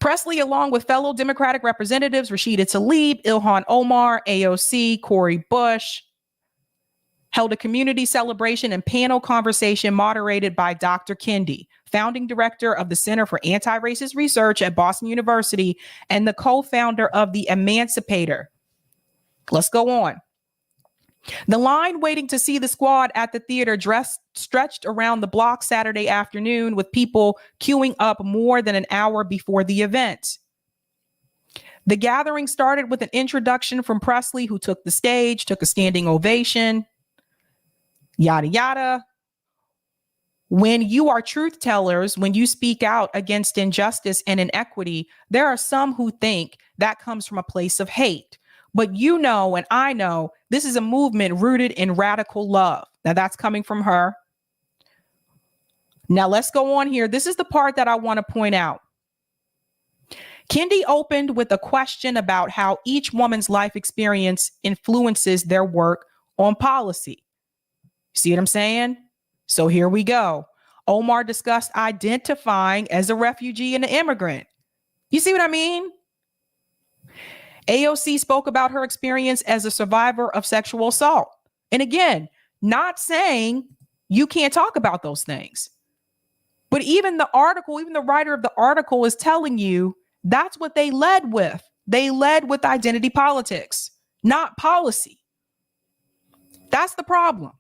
Pressley, along with fellow Democratic representatives Rashida Tlaib, Ilhan Omar, AOC, Cori Bush, held a community celebration and panel conversation moderated by Dr. Kendi, founding director of the Center for Anti-Racist Research at Boston University and the co-founder of The Emancipator. Let's go on. The line waiting to see the squad at the theater stretched around the block Saturday afternoon, with people queuing up more than an hour before the event. The gathering started with an introduction from Pressley, who took the stage, took a standing ovation, yada, yada. when you are truth tellers, when you speak out against injustice and inequity, there are some who think that comes from a place of hate. But you know, and I know, this is a movement rooted in radical love. Now that's coming from her. Now let's go on here. This is the part that I want to point out. Kendi opened with a question about how each woman's life experience influences their work on policy. See what I'm saying? So here we go. Omar discussed identifying as a refugee and an immigrant. You see what I mean? AOC spoke about her experience as a survivor of sexual assault. And again, not saying you can't talk about those things. But even the article, even the writer of the article is telling you that's what they led with. They led with identity politics, not policy. That's the problem.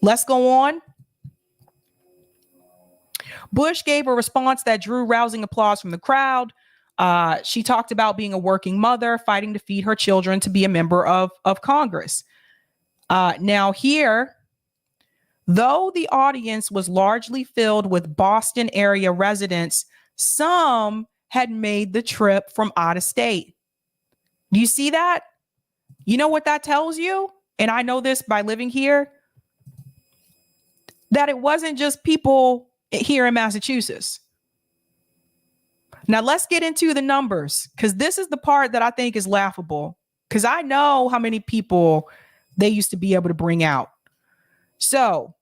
Let's go on. Bush gave a response that drew rousing applause from the crowd. She talked about being a working mother, fighting to feed her children, to be a member of Congress. Now here, though the audience was largely filled with Boston area residents, some had made the trip from out of state. Do you see that? You know what that tells you? And I know this by living here, that it wasn't just people here in Massachusetts. Now let's get into the numbers, because this is the part that I think is laughable, because I know how many people they used to be able to bring out. So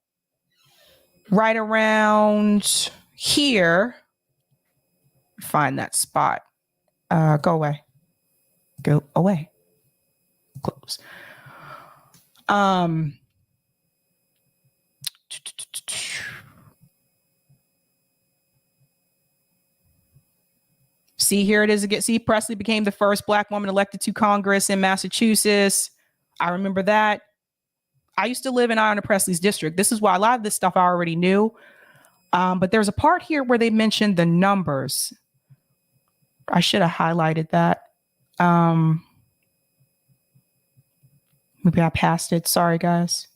right around here, find that spot. Go away. Go away. Close. See, here it is again. See, Presley became the first Black woman elected to Congress in Massachusetts. I remember that. I used to live in Ayanna Presley's district. This is why a lot of this stuff I already knew. But there's a part here where they mentioned the numbers. I should have highlighted that. Maybe I passed it. Sorry, guys.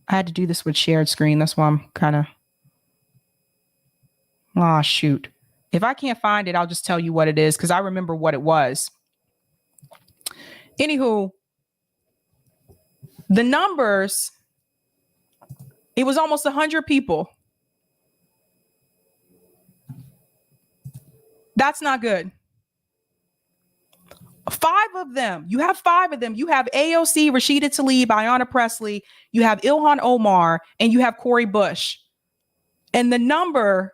I had to do this with shared screen. That's why I'm kind of... Oh, shoot. If I can't find it, I'll just tell you what it is, because I remember what it was. Anywho, the numbers, it was almost 100 people. That's not good. 5 of them. You have 5 of them. You have AOC, Rashida Tlaib, Ayanna Presley. You have Ilhan Omar, and you have Cori Bush. And the number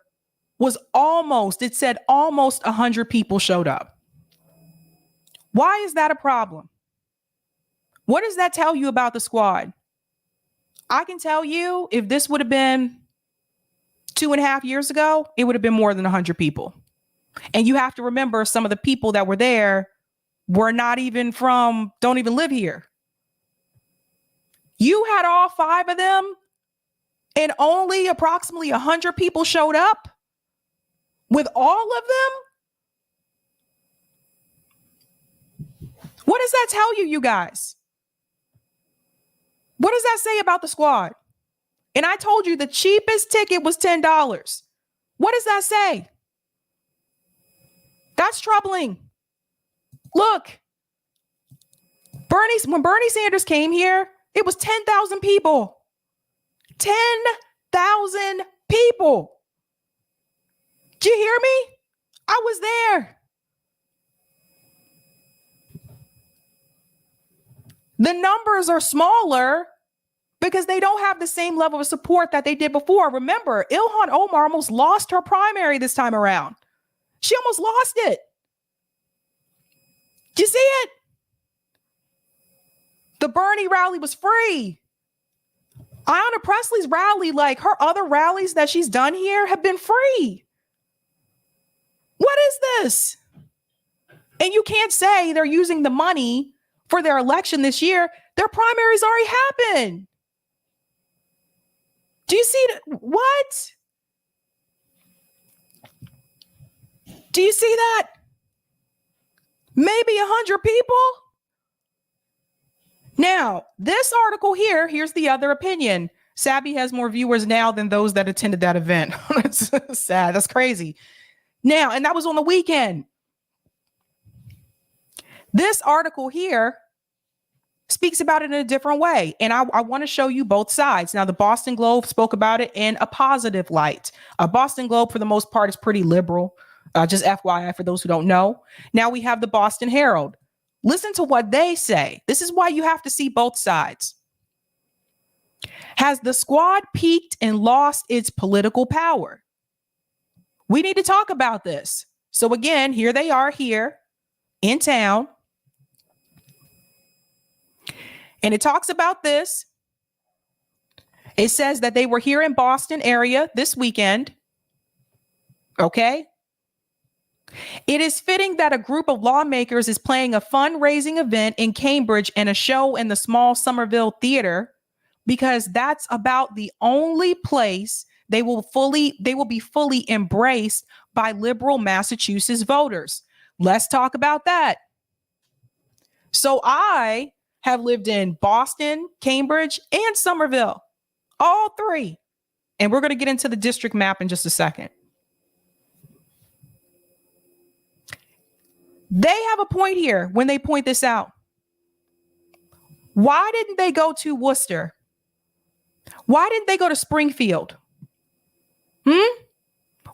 was almost, it said almost 100 people showed up. Why is that a problem? What does that tell you about the squad? I can tell you, if this would have been 2.5 years ago, it would have been more than 100 people. And you have to remember, some of the people that were there were not even from, don't even live here. You had all 5 of them and only approximately 100 people showed up with all of them? What does that tell you, you guys? What does that say about the squad? And I told you the cheapest ticket was $10. What does that say? That's troubling. Look, when Bernie Sanders came here, it was 10,000 people. 10,000 people. Did you hear me? I was there. The numbers are smaller because they don't have the same level of support that they did before. Remember, Ilhan Omar almost lost her primary this time around. She almost lost it. Did you see it? The Bernie rally was free. Ayanna Presley's rally, like her other rallies that she's done here, have been free. What is this? And you can't say they're using the money for their election this year. Their primaries already happened. Do you see that? What? Do you see that? Maybe 100 people? Now, this article here, here's the other opinion. Sabby has more viewers now than those that attended that event. That's sad. That's crazy. Now, and that was on the weekend. This article here speaks about it in a different way. And I want to show you both sides. Now, the Boston Globe spoke about it in a positive light. Boston Globe, for the most part, is pretty liberal. Just FYI for those who don't know. Now we have the Boston Herald. Listen to what they say. This is why you have to see both sides. Has the squad peaked and lost its political power? We need to talk about this. So again, here they are here in town. And it talks about this. It says that they were here in Boston area this weekend. Okay. It is fitting that a group of lawmakers is playing a fundraising event in Cambridge and a show in the small Somerville Theater, because that's about the only place they will be fully embraced by liberal Massachusetts voters. Let's talk about that. So I have lived in Boston, Cambridge, and Somerville, all three. And we're going to get into the district map in just a second. They have a point here when they point this out. Why didn't they go to Worcester? Why didn't they go to Springfield?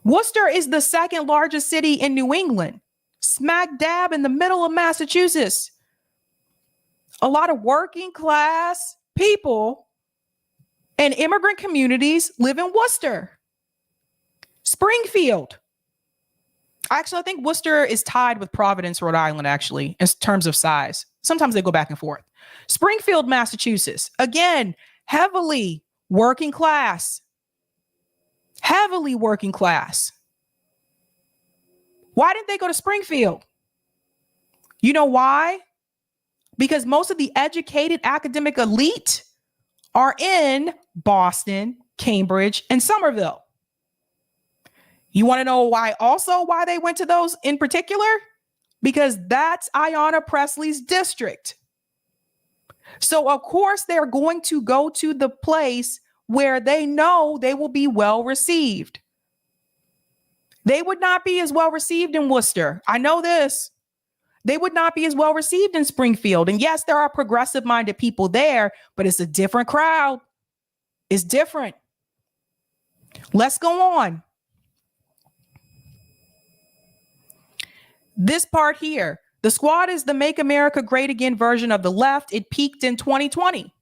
Worcester is the second largest city in New England, smack dab in the middle of Massachusetts. A lot of working class people and immigrant communities live in Worcester. Springfield. Actually, I think Worcester is tied with Providence, Rhode Island, actually, in terms of size. Sometimes they go back and forth. Springfield, Massachusetts. Again, heavily working class. Heavily working class. Why didn't they go to Springfield? You know why? Because most of the educated academic elite are in Boston, Cambridge, and Somerville. You want to know why they went to those in particular? Because that's Ayanna Pressley's district. So of course they're going to go to the place where they know they will be well received. They would not be as well received in Worcester. I know this. They would not be as well received in Springfield. And yes, there are progressive minded people there, but it's a different crowd. It's different. Let's go on. This part here, the squad is the Make America Great Again version of the left. It peaked in 2020.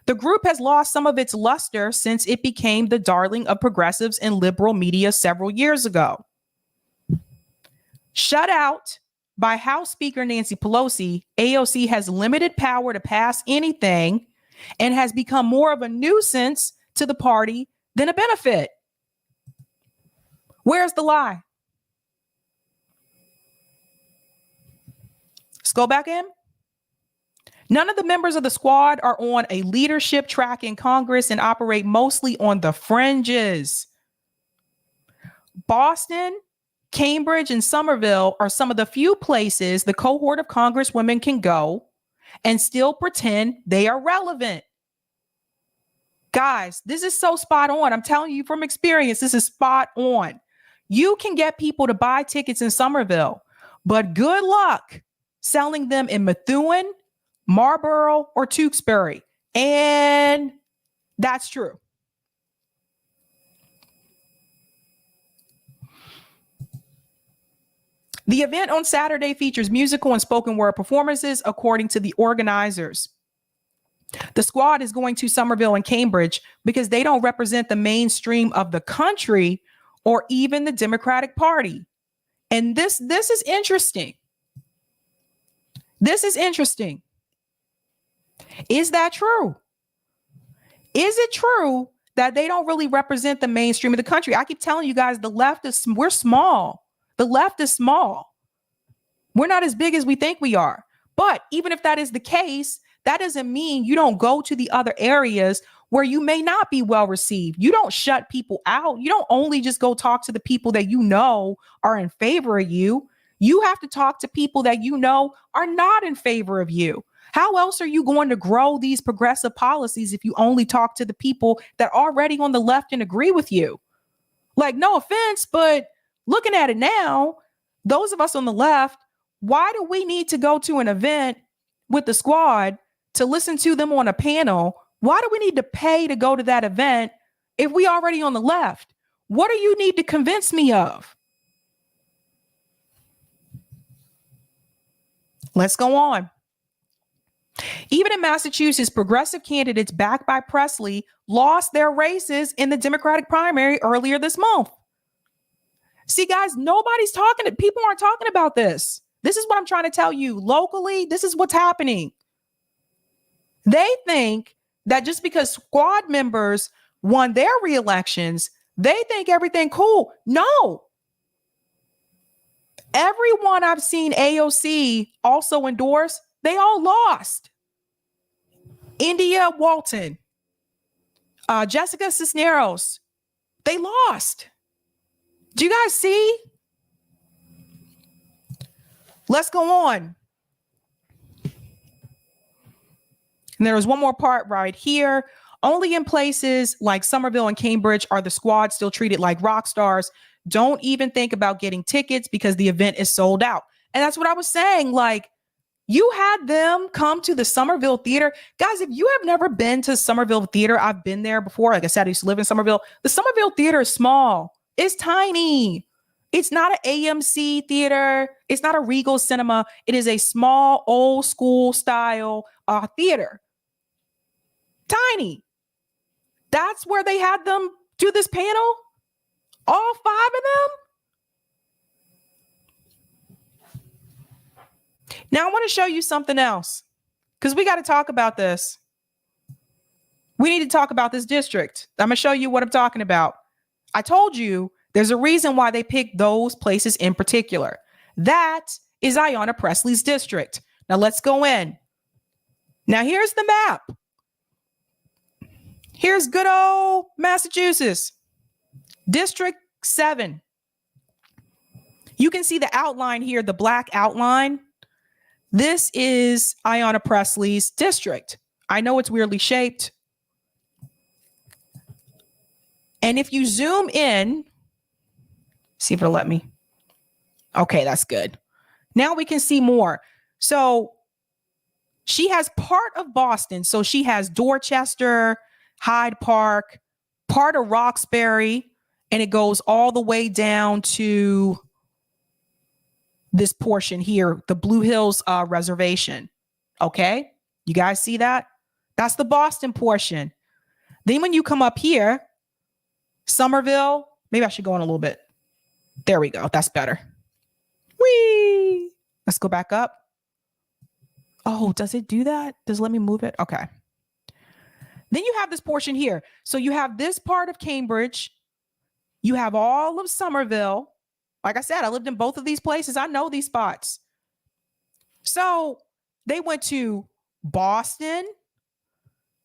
The group has lost some of its luster since it became the darling of progressives and liberal media several years ago. Shut out by House Speaker Nancy Pelosi, AOC has limited power to pass anything and has become more of a nuisance to the party than a benefit. Where's the lie? Let's go back in. None of the members of the squad are on a leadership track in Congress and operate mostly on the fringes. Boston, Cambridge, and Somerville are some of the few places the cohort of congresswomen can go and still pretend they are relevant. Guys, this is so spot on. I'm telling you from experience, this is spot on. You can get people to buy tickets in Somerville, but good luck selling them in Methuen, Marlborough, or Tewksbury. And that's true. The event on Saturday features musical and spoken word performances, according to the organizers. The squad is going to Somerville and Cambridge because they don't represent the mainstream of the country or even the Democratic Party. And this is interesting. This is interesting. Is that true? Is it true that they don't really represent the mainstream of the country? I keep telling you guys, we're small. The left is small. We're not as big as we think we are. But even if that is the case, that doesn't mean you don't go to the other areas where you may not be well received. You don't shut people out. You don't only just go talk to the people that you know are in favor of you. You have to talk to people that you know are not in favor of you. How else are you going to grow these progressive policies if you only talk to the people that are already on the left and agree with you? Like, no offense, but looking at it now, those of us on the left, why do we need to go to an event with the squad to listen to them on a panel? Why do we need to pay to go to that event if we already on the left? What do you need to convince me of? Let's go on. Even in Massachusetts, progressive candidates backed by Presley lost their races in the Democratic primary earlier this month. See, guys, people aren't talking about this. This is what I'm trying to tell you. Locally, this is what's happening. They think that just because squad members won their re-elections, they think everything cool. No. Everyone I've seen AOC also endorse, they all lost. India Walton, Jessica Cisneros, they lost. Do you guys see? Let's go on. And there was one more part right here. Only in places like Somerville and Cambridge are the squad still treated like rock stars. Don't even think about getting tickets because the event is sold out. And that's what I was saying. Like, you had them come to the Somerville Theater. Guys, if you have never been to Somerville Theater, I've been there before. Like I said, I used to live in Somerville. The Somerville Theater is small. It's tiny. It's not an AMC theater. It's not a Regal cinema. It is a small, old school style theater. Tiny. That's where they had them do this panel? All 5 of them? Now I want to show you something else because we got to talk about this. We need to talk about this district. I'm going to show you what I'm talking about. I told you there's a reason why they picked those places in particular. That is Ayanna Pressley's district. Now let's go in. Now here's the map. Here's good old Massachusetts. District 7. You can see the outline here, the black outline. This is Ayanna Pressley's district. I know it's weirdly shaped. And if you zoom in, see if it'll let me. Okay, that's good. Now we can see more. So she has part of Boston. So she has Dorchester, Hyde Park, part of Roxbury, and it goes all the way down to this portion here, the Blue Hills Reservation. Okay, you guys see that? That's the Boston portion. Then when you come up here, Somerville, maybe I should go in a little bit. There we go. That's better. Whee! Let's go back up. Oh, does it do that? Does it let me move it? Okay. Then you have this portion here. So you have this part of Cambridge. You have all of Somerville. Like I said, I lived in both of these places. I know these spots. So they went to Boston,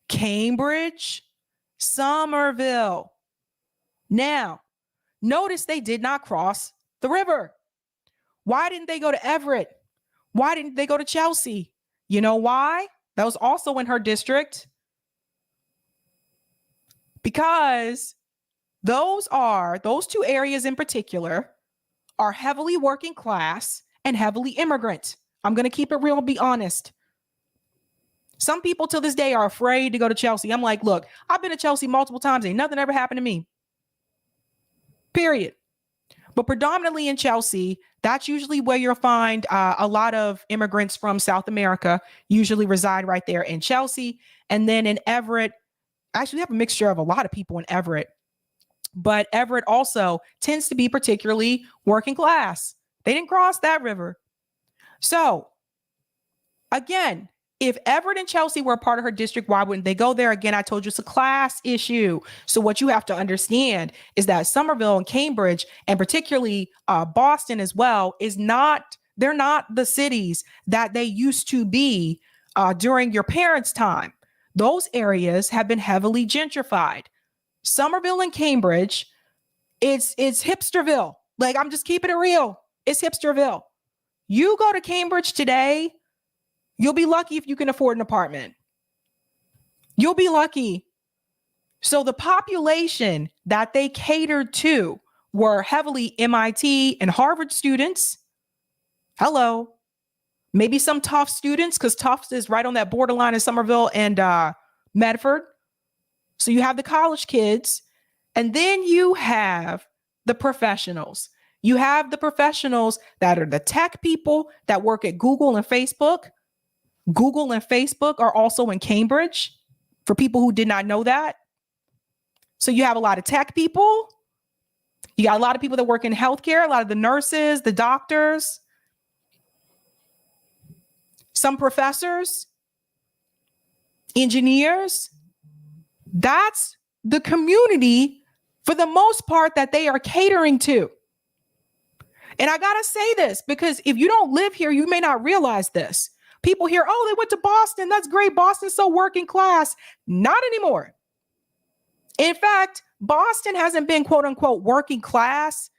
Cambridge, Somerville. Now, notice they did not cross the river. Why didn't they go to Everett? Why didn't they go to Chelsea? You know why? That was also in her district. Because those 2 areas in particular are heavily working class and heavily immigrant. I'm going to keep it real and be honest. Some people to this day are afraid to go to Chelsea. I'm like, look, I've been to Chelsea multiple times. Ain't nothing ever happened to me. Period. But predominantly in Chelsea, that's usually where you'll find a lot of immigrants from South America usually reside right there in Chelsea. And then in Everett, actually we have a mixture of a lot of people in Everett, but Everett also tends to be particularly working class. They didn't cross that river. So again, if Everett and Chelsea were a part of her district, why wouldn't they go there? Again, I told you it's a class issue. So what you have to understand is that Somerville and Cambridge, and particularly Boston as well, they're not the cities that they used to be during your parents' time. Those areas have been heavily gentrified. Somerville and Cambridge, it's hipsterville. Like, I'm just keeping it real. It's hipsterville. You go to Cambridge today, You'll be lucky if you can afford an apartment. You'll be lucky. So the population that they catered to were heavily MIT and Harvard students. Hello. Maybe some Tufts students, because Tufts is right on that borderline in Somerville and Medford. So you have the college kids, and then you have the professionals. You have the professionals that are the tech people that work at Google and Facebook. Google and Facebook are also in Cambridge, for people who did not know that. So you have a lot of tech people. You got a lot of people that work in healthcare, a lot of the nurses, the doctors, some professors, engineers. That's the community, for the most part, that they are catering to. And I got to say this, because if you don't live here, you may not realize this. People hear, oh, they went to Boston. That's great. Boston's so working class. Not anymore. In fact, Boston hasn't been, quote unquote, working class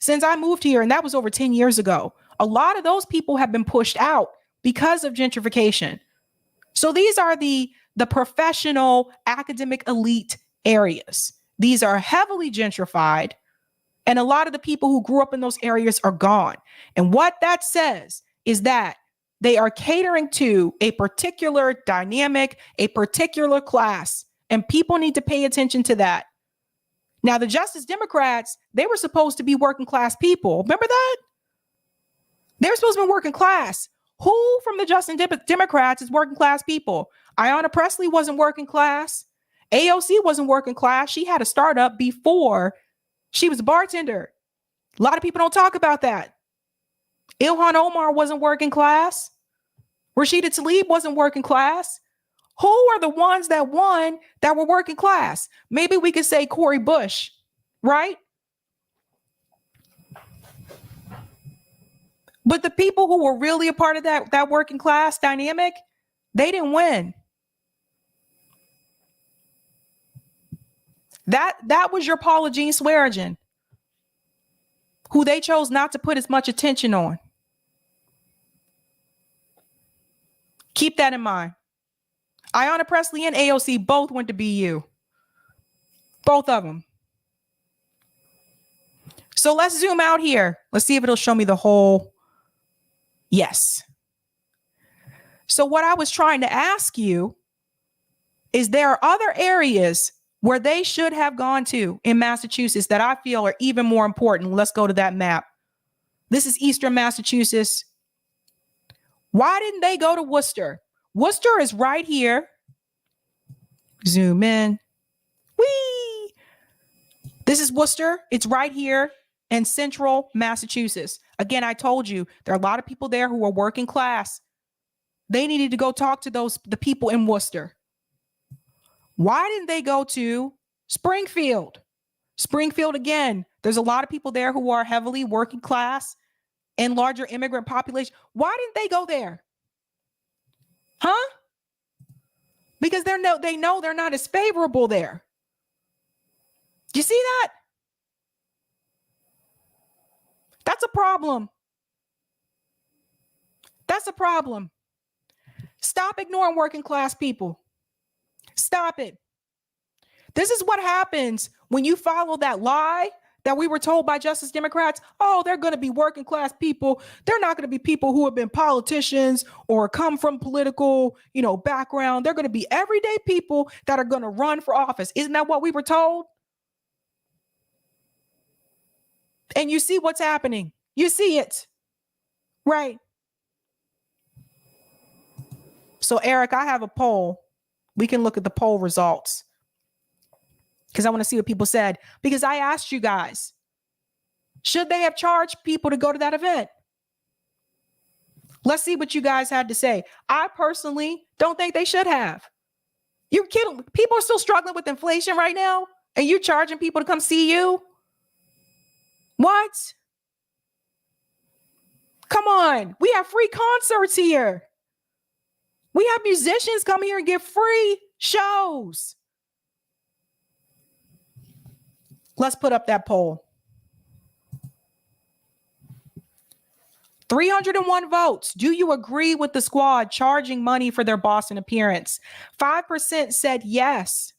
since I moved here. And that was over 10 years ago. A lot of those people have been pushed out because of gentrification. So these are the professional academic elite areas. These are heavily gentrified. And a lot of the people who grew up in those areas are gone. And what that says is that they are catering to a particular dynamic, a particular class, and people need to pay attention to that. Now, the Justice Democrats, they were supposed to be working class people. Remember that? They were supposed to be working class. Who from the Justice Democrats is working class people? Ayanna Pressley wasn't working class. AOC wasn't working class. She had a startup before she was a bartender. A lot of people don't talk about that. Ilhan Omar wasn't working class. Rashida Tlaib wasn't working class. Who are the ones that won that were working class? Maybe we could say Cori Bush, right? But the people who were really a part of that working class dynamic, they didn't win. That was your Paula Jean Swearengin, who they chose not to put as much attention on. Keep that in mind. Ayanna Pressley and AOC both went to BU. Both of them. So let's zoom out here. Let's see if it'll show me the whole. Yes. So what I was trying to ask you is, there are other areas where they should have gone to in Massachusetts that I feel are even more important. Let's go to that map. This is Eastern Massachusetts. Why didn't they go to Worcester? Worcester is right here. Zoom in. Whee! This is Worcester. It's right here in central Massachusetts. Again, I told you there are a lot of people there who are working class. They needed to go talk to the people in Worcester. Why didn't they go to Springfield? Springfield, again, there's a lot of people there who are heavily working class and larger immigrant population. Why didn't they go there? Huh? Because they know they're not as favorable there. Do you see that? That's a problem. That's a problem. Stop ignoring working class people. Stop it. This is what happens when you follow that lie that we were told by Justice Democrats. Oh, they're going to be working class people. They're not going to be people who have been politicians or come from political, background. They're going to be everyday people that are going to run for office. Isn't that what we were told? And you see what's happening. You see it. Right. So, Eric, I have a poll. We can look at the poll results because I want to see what people said. Because I asked you guys, should they have charged people to go to that event? Let's see what you guys had to say. I personally don't think they should have. You're kidding. People are still struggling with inflation right now, and you're charging people to come see you? What? Come on. We have free concerts here. We have musicians come here and get free shows. Let's put up that poll. 301 votes. Do you agree with the squad charging money for their Boston appearance? 5% said yes.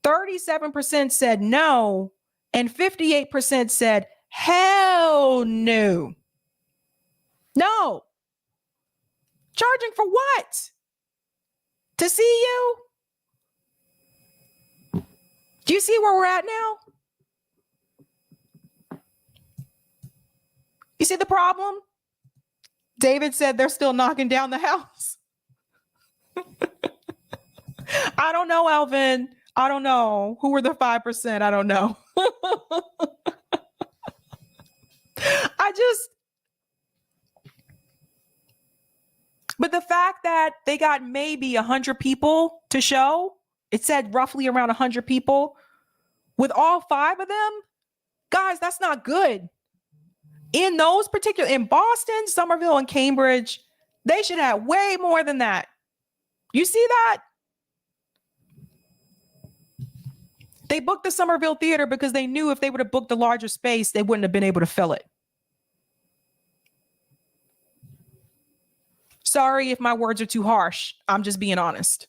37% said no. And 58% said hell no. No. Charging for what? To see you? Do you see where we're at now? You see the problem? David said they're still knocking down the house. I don't know, Alvin. I don't know. Who were the 5%? I don't know. But the fact that they got maybe 100 people to show, it said roughly around 100 people, with all 5 of them, guys, that's not good. In Boston, Somerville, and Cambridge, they should have way more than that. You see that? They booked the Somerville Theater because they knew if they would have booked a larger space, they wouldn't have been able to fill it. Sorry if my words are too harsh. I'm just being honest.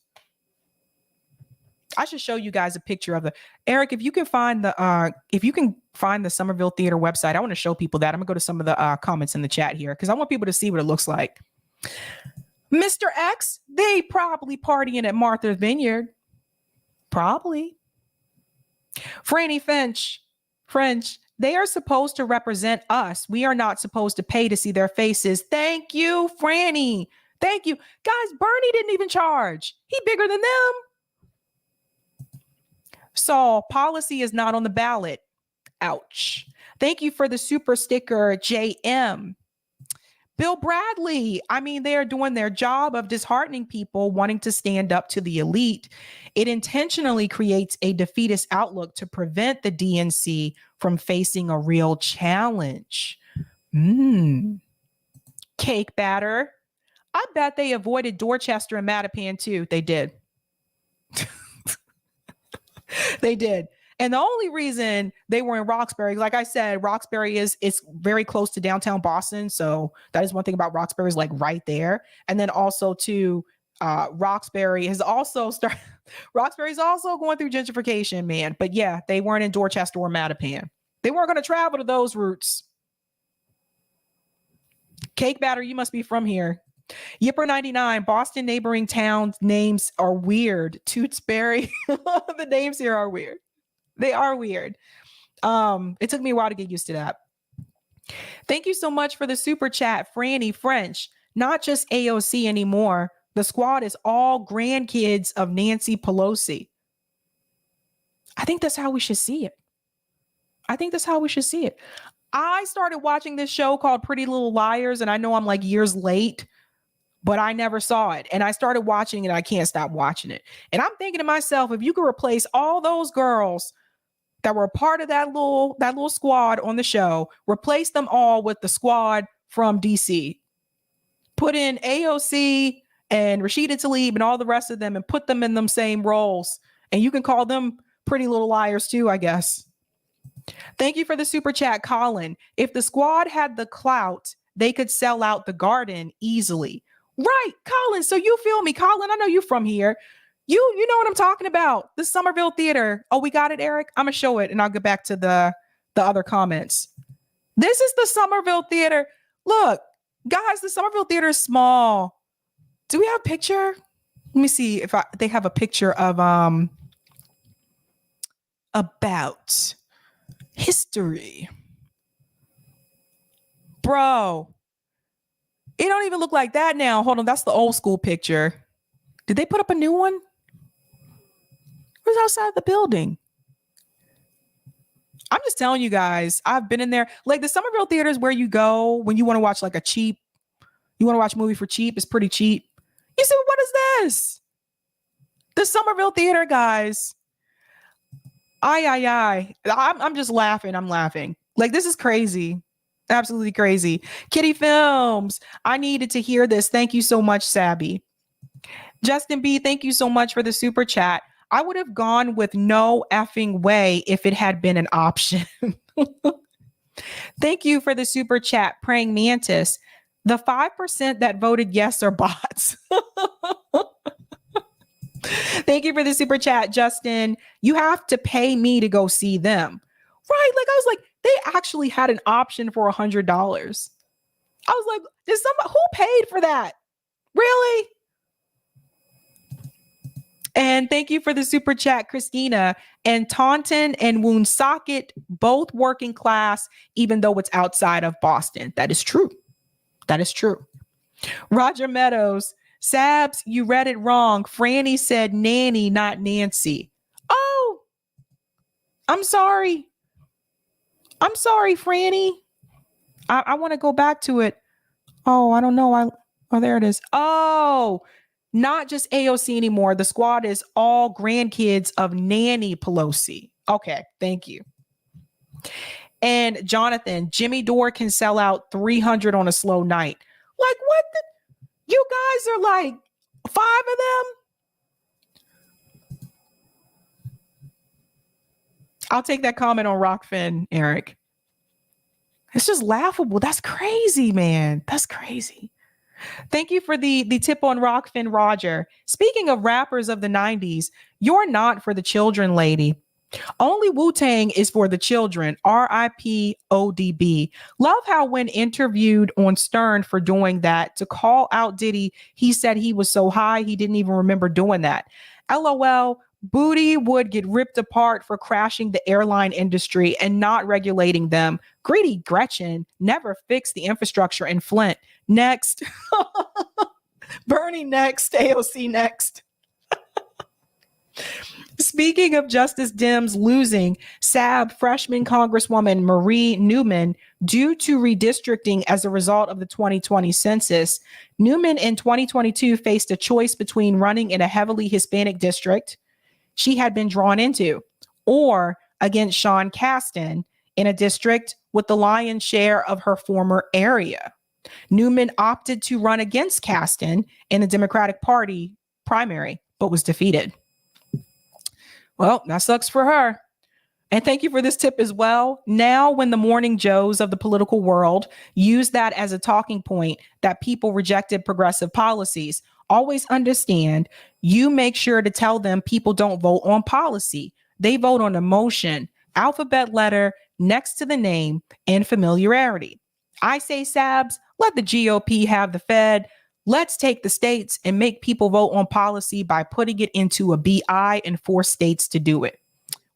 I should show you guys a picture of Eric, if you can find the Somerville Theater website, I want to show people that. I'm gonna go to some of the comments in the chat here because I want people to see what it looks like. Mr. X, they probably partying at Martha's Vineyard. Probably. Franny French, they are supposed to represent us. We are not supposed to pay to see their faces. Thank you, Franny. Thank you. Guys, Bernie didn't even charge. He bigger than them. So policy is not on the ballot. Ouch. Thank you for the super sticker, JM. Bill Bradley, I mean, they're doing their job of disheartening people wanting to stand up to the elite. It intentionally creates a defeatist outlook to prevent the DNC from facing a real challenge. Cake batter. I bet they avoided Dorchester and Mattapan too. They did. They did. And the only reason they were in Roxbury, like I said, Roxbury is very close to downtown Boston. So that is one thing about Roxbury, is like right there. And then also too, Roxbury is also Roxbury's also going through gentrification, man. But yeah, they weren't in Dorchester or Mattapan. They weren't going to travel to those routes. Cake batter, you must be from here. Yipper 99, Boston neighboring towns names are weird. Tewksbury. The names here are weird. They are weird. It took me a while to get used to that. Thank you so much for the super chat, Franny French. Not just AOC anymore. The squad is all grandkids of Nancy Pelosi. I think that's how we should see it. I started watching this show called Pretty Little Liars, and I know I'm like years late, but I never saw it. And I started watching it. I can't stop watching it. And I'm thinking to myself, if you could replace all those girls that were a part of that little squad on the show, replace them all with the squad from DC, put in AOC and Rashida Tlaib and all the rest of them and put them in them same roles. And you can call them Pretty Little Liars too, I guess. Thank you for the super chat, Colin. If the squad had the clout, they could sell out the Garden easily. Right, Colin. So you feel me, Colin? I know you're from here. You know what I'm talking about. The Somerville Theater. Oh, we got it, Eric. I'm gonna show it, and I'll get back to the other comments. This is the Somerville Theater. Look, guys, the Somerville Theater is small. Do we have a picture? Let me see if they have a picture of about history. Bro. It don't even look like that now. Hold on, that's the old school picture. Did they put up a new one? Where's outside the building? I'm just telling you guys, I've been in there. Like the Somerville Theater is where you go when you want to watch like you want to watch a movie for cheap. It's pretty cheap. You say, what is this? The Somerville Theater, guys. I'm just laughing. I'm laughing. Like, this is crazy. Absolutely crazy. Kitty Films. I needed to hear this. Thank you so much, Sabby. Justin B, thank you so much for the super chat. I would have gone with no effing way if it had been an option. Thank you for the super chat, Praying Mantis. The 5% that voted yes are bots. Thank you for the super chat, Justin. You have to pay me to go see them. Right. Like, I was like, they actually had an option for $100. I was like, did somebody who paid for that? Really? And thank you for the super chat, Christina. And Taunton and Woonsocket, both working class, even though it's outside of Boston. That is true. That is true. Roger Meadows, Sabs, you read it wrong. Franny said nanny, not Nancy. Oh, I'm sorry. I'm sorry, Franny. I want to go back to it. Oh, I don't know. Oh, there it is. Oh, not just AOC anymore. The squad is all grandkids of Nanny Pelosi. Okay, thank you. And Jonathan, Jimmy Dore can sell out 300 on a slow night. Like, what the? You guys are like 5 of them? I'll take that comment on Rockfin, Eric. It's just laughable. That's crazy, man. That's crazy. Thank you for the tip on Rockfin, Roger. Speaking of rappers of the 90s, you're not for the children, lady. Only Wu-Tang is for the children. R.I.P. ODB. Love how when interviewed on Stern for doing that, to call out Diddy, he said he was so high he didn't even remember doing that. LOL. Booty would get ripped apart for crashing the airline industry and not regulating them. Greedy Gretchen never fixed the infrastructure in Flint. Next. Bernie next. AOC next. Speaking of Justice Dems losing, SAB freshman Congresswoman Marie Newman, due to redistricting as a result of the 2020 census, Newman in 2022 faced a choice between running in a heavily Hispanic district she had been drawn into, or against Sean Casten in a district with the lion's share of her former area. Newman opted to run against Casten in the Democratic Party primary, but was defeated. Well, that sucks for her. And thank you for this tip as well. Now, when the Morning Joes of the political world use that as a talking point that people rejected progressive policies, always understand you make sure to tell them people don't vote on policy. They vote on emotion, alphabet letter next to the name, and familiarity. I say, Sabs, let the GOP have the Fed. Let's take the states and make people vote on policy by putting it into a BI and force states to do it.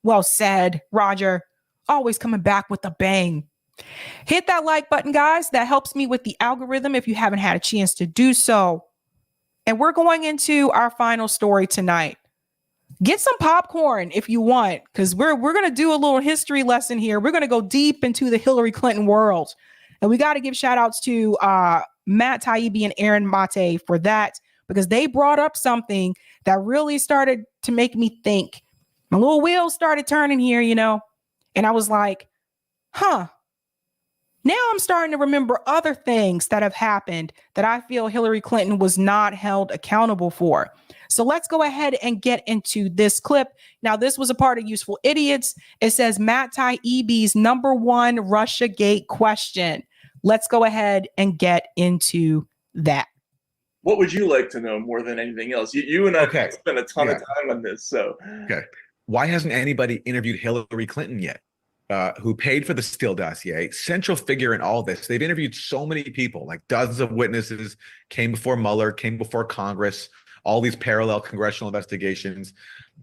Well said, Roger. Always coming back with a bang. Hit that like button, guys. That helps me with the algorithm if you haven't had a chance to do so. And we're going into our final story tonight. Get some popcorn if you want, because we're going to do a little history lesson here. We're going to go deep into the Hillary Clinton world. And we got to give shout outs to Matt Taibbi and Aaron Mate for that, because they brought up something that really started to make me think. My little wheels started turning here, you know, and I was like, huh. Now I'm starting to remember other things that have happened that I feel Hillary Clinton was not held accountable for. So let's go ahead and get into this clip. Now, this was a part of Useful Idiots. It says Matt Taibbi's #1 Russiagate question. Let's go ahead and get into that. What would you like to know more than anything else? You and I have spent a ton of time on this. So, why hasn't anybody interviewed Hillary Clinton yet? Who paid for the Steele dossier, central figure in all this. They've interviewed so many people, like dozens of witnesses, came before Mueller, came before Congress, all these parallel congressional investigations.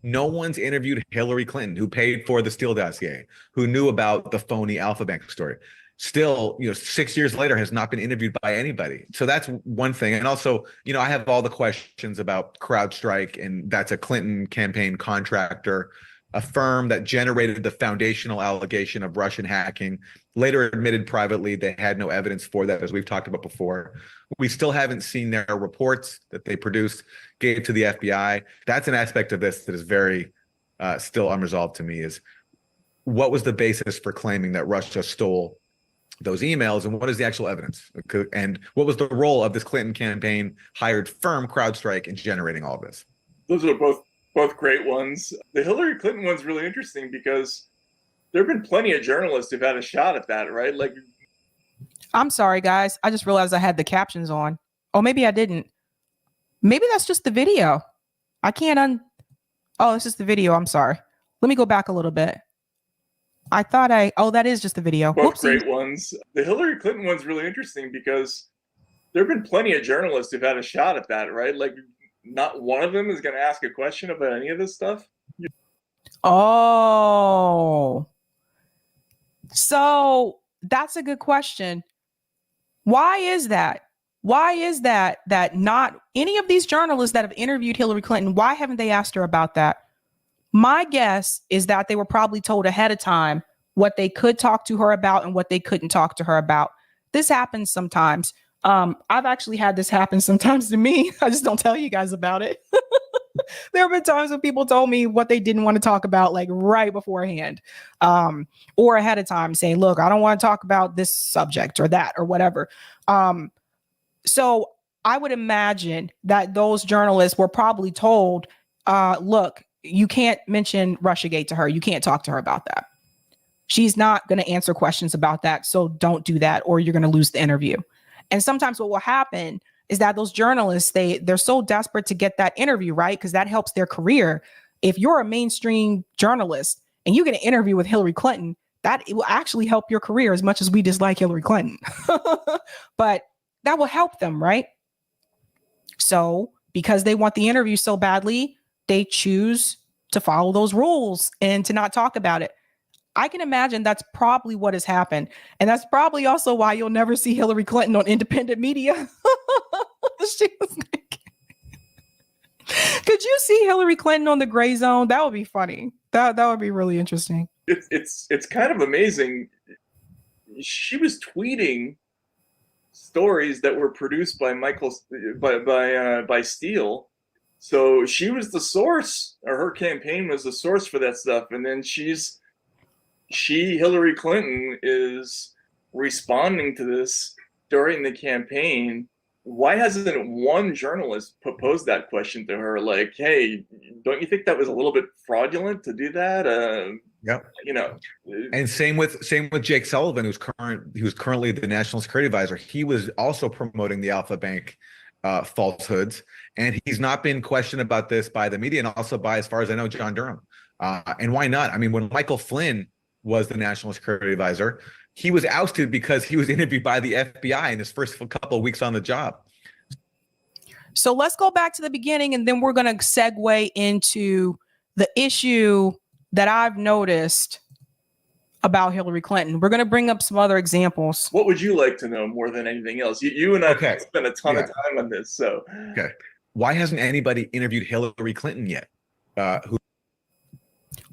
No one's interviewed Hillary Clinton, who paid for the Steele dossier, who knew about the phony Alpha Bank story. Still, 6 years later, has not been interviewed by anybody. So that's one thing. And also, I have all the questions about CrowdStrike, and that's a Clinton campaign contractor, a firm that generated the foundational allegation of Russian hacking, later admitted privately they had no evidence for that, as we've talked about before. We still haven't seen their reports that they produced, gave to the FBI. That's an aspect of this that is very still unresolved to me, is what was the basis for claiming that Russia stole those emails, and what is the actual evidence? And what was the role of this Clinton campaign hired firm, CrowdStrike, in generating all of this? Those are both great ones. The Hillary Clinton one's really interesting because there have been plenty of journalists who've had a shot at that, right? Like, I'm sorry, guys. I just realized I had the captions on. Oh, maybe I didn't. Maybe that's just the video. I can't Oh, it's just the video. I'm sorry. Let me go back a little bit. Oh, that is just the video. Both Whoopsie. great ones. The Hillary Clinton one's really interesting because there have been plenty of journalists who've had a shot at that, right? Like, not one of them is going to ask a question about any of this stuff. Oh, so that's a good question. Why is that? Why is that not any of these journalists that have interviewed Hillary Clinton, why haven't they asked her about that? My guess is that they were probably told ahead of time what they could talk to her about and what they couldn't talk to her about. This happens sometimes. I've actually had this happen sometimes to me. I just don't tell you guys about it. There have been times when people told me what they didn't want to talk about, like right beforehand, or ahead of time saying, look, I don't want to talk about this subject or that or whatever. So I would imagine that those journalists were probably told, look, you can't mention Russiagate to her. You can't talk to her about that. She's not going to answer questions about that. So don't do that or you're going to lose the interview. And sometimes what will happen is that those journalists, they're so desperate to get that interview, right? Because that helps their career. If you're a mainstream journalist and you get an interview with Hillary Clinton, that it will actually help your career as much as we dislike Hillary Clinton. But that will help them, right? So because they want the interview so badly, they choose to follow those rules and to not talk about it. I can imagine that's probably what has happened. And that's probably also why you'll never see Hillary Clinton on independent media. She was like, could you see Hillary Clinton on the Gray Zone? That would be funny. That would be really interesting. It's kind of amazing. She was tweeting stories that were produced by by Steele. So she was the source, or her campaign was the source for that stuff. And then Hillary Clinton is responding to this during the campaign. Why hasn't one journalist proposed that question to her? Like, hey, don't you think that was a little bit fraudulent to do that? Yep. You know, and same with Jake Sullivan, who's currently the National Security Advisor. He was also promoting the Alpha Bank falsehoods, and he's not been questioned about this by the media, and also by, as far as I know, John Durham. And why not? I mean, when Michael Flynn was the National Security Advisor, he was ousted because he was interviewed by the FBI in his first couple of weeks on the job. So let's go back to the beginning, and then we're going to segue into the issue that I've noticed about Hillary Clinton. We're going to bring up some other examples. What would you like to know more than anything else? You and I spent a ton of time on this. So, why hasn't anybody interviewed Hillary Clinton yet?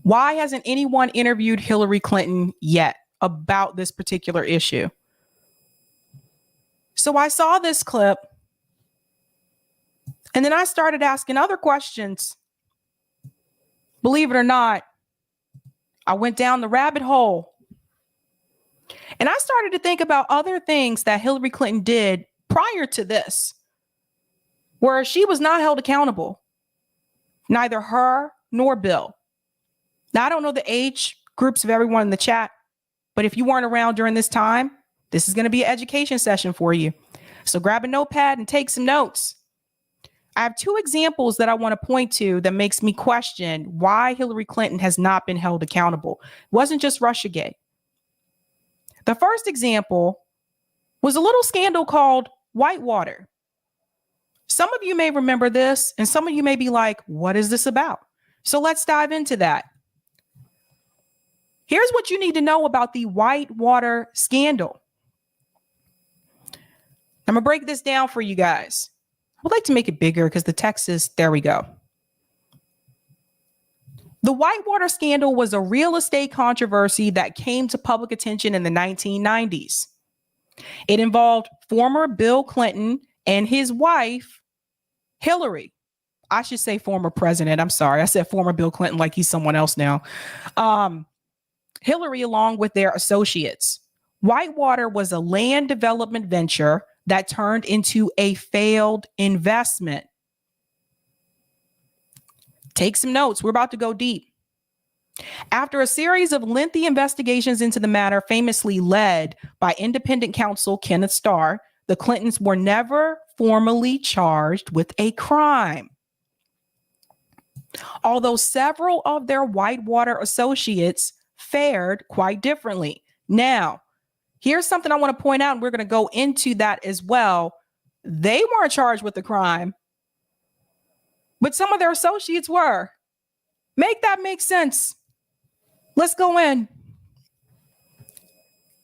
Why hasn't anyone interviewed Hillary Clinton yet about this particular issue? So I saw this clip, and then I started asking other questions. Believe it or not, I went down the rabbit hole, and I started to think about other things that Hillary Clinton did prior to this, where she was not held accountable, neither her nor Bill. Now, I don't know the age groups of everyone in the chat, but if you weren't around during this time, this is going to be an education session for you. So grab a notepad and take some notes. I have two examples that I want to point to that makes me question why Hillary Clinton has not been held accountable. It wasn't just Russiagate. The first example was a little scandal called Whitewater. Some of you may remember this, and some of you may be like, what is this about? So let's dive into that. Here's what you need to know about the Whitewater scandal. I'm going to break this down for you guys. I would like to make it bigger because the text is, there we go. The Whitewater scandal was a real estate controversy that came to public attention in the 1990s. It involved former Bill Clinton and his wife, Hillary. I should say former president. I'm sorry. I said former Bill Clinton like he's someone else now. Hillary, along with their associates. Whitewater was a land development venture that turned into a failed investment. Take some notes. We're about to go deep. After a series of lengthy investigations into the matter, famously led by independent counsel Kenneth Starr, the Clintons were never formally charged with a crime. Although several of their Whitewater associates fared quite differently. Now, here's something I want to point out, and we're going to go into that as well. They weren't charged with the crime, but some of their associates were. Make that make sense. Let's go in.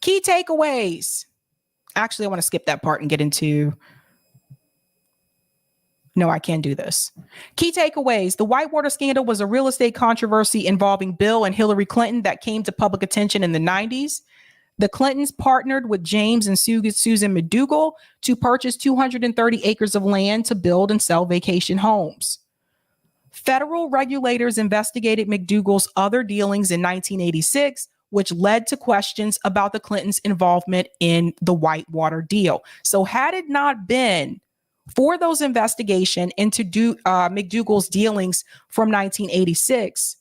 Key takeaways. Actually, I want to skip that part and get into... No, I can't do this. Key takeaways. The Whitewater scandal was a real estate controversy involving Bill and Hillary Clinton that came to public attention in the 90s. The Clintons partnered with James and Susan McDougal to purchase 230 acres of land to build and sell vacation homes. Federal regulators investigated McDougal's other dealings in 1986, which led to questions about the Clintons' involvement in the Whitewater deal. So had it not been for those investigations into McDougal's dealings from 1986,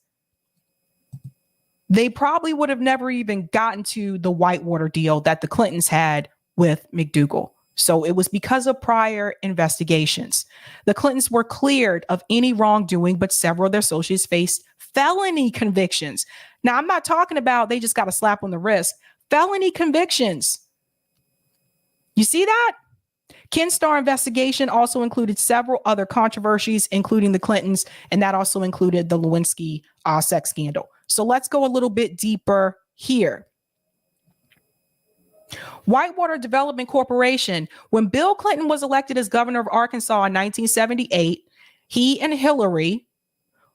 they probably would have never even gotten to the Whitewater deal that the Clintons had with McDougal. So it was because of prior investigations. The Clintons were cleared of any wrongdoing, but several of their associates faced felony convictions. Now, I'm not talking about they just got a slap on the wrist. Felony convictions. You see that? Ken Starr investigation also included several other controversies, including the Clintons, and that also included the Lewinsky sex scandal. So let's go a little bit deeper here. Whitewater Development Corporation. When Bill Clinton was elected as governor of Arkansas in 1978, he and Hillary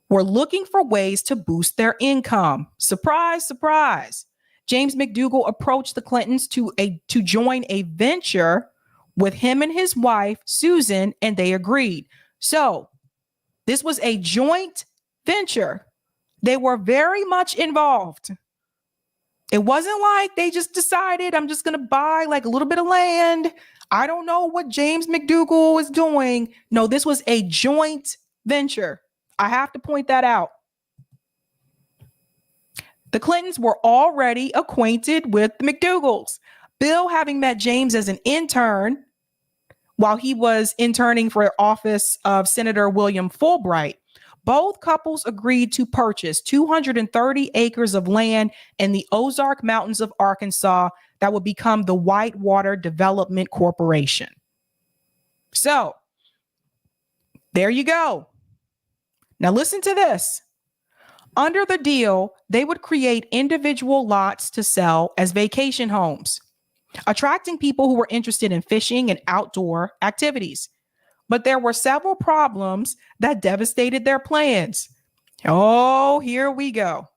were looking for ways to boost their income. Surprise, surprise. James McDougal approached the Clintons to join a venture with him and his wife, Susan, and they agreed. So this was a joint venture. They were very much involved. It wasn't like they just decided, I'm just going to buy like a little bit of land. I don't know what James McDougal is doing. No, this was a joint venture. I have to point that out. The Clintons were already acquainted with the McDougals. Bill, having met James as an intern while he was interning for office of Senator William Fulbright, both couples agreed to purchase 230 acres of land in the Ozark Mountains of Arkansas that would become the Whitewater Development Corporation. So there you go. Now listen to this. Under the deal, they would create individual lots to sell as vacation homes, attracting people who were interested in fishing and outdoor activities. But there were several problems that devastated their plans. Oh, here we go.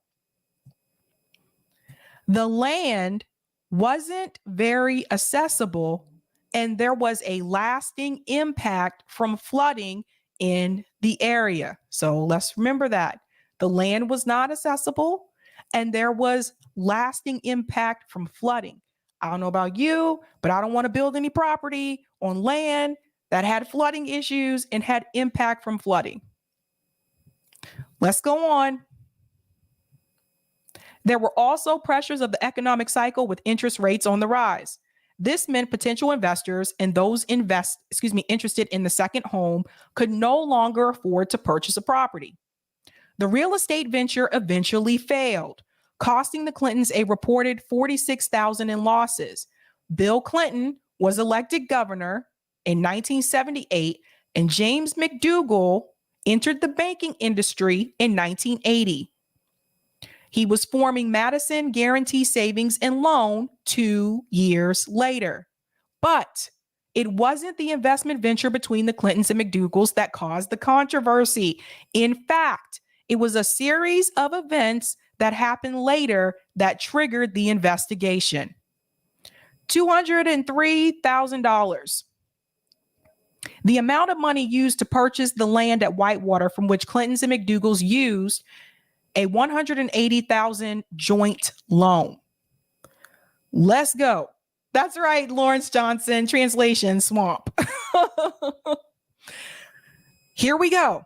The land wasn't very accessible, and there was a lasting impact from flooding in the area. So let's remember that. The land was not accessible, and there was lasting impact from flooding. I don't know about you, but I don't want to build any property on land that had flooding issues and had impact from flooding. Let's go on. There were also pressures of the economic cycle with interest rates on the rise. This meant potential investors and those interested in the second home could no longer afford to purchase a property. The real estate venture eventually failed, costing the Clintons a reported $46,000 in losses. Bill Clinton was elected governor in 1978, and James McDougal entered the banking industry in 1980. He was forming Madison Guaranty Savings and Loan 2 years later. But it wasn't the investment venture between the Clintons and McDougals that caused the controversy. In fact, it was a series of events that happened later that triggered the investigation. $203,000. The amount of money used to purchase the land at Whitewater, from which Clintons and McDougals used a $180,000 joint loan. Let's go. That's right, Lawrence Johnson, translation, swamp. Here we go.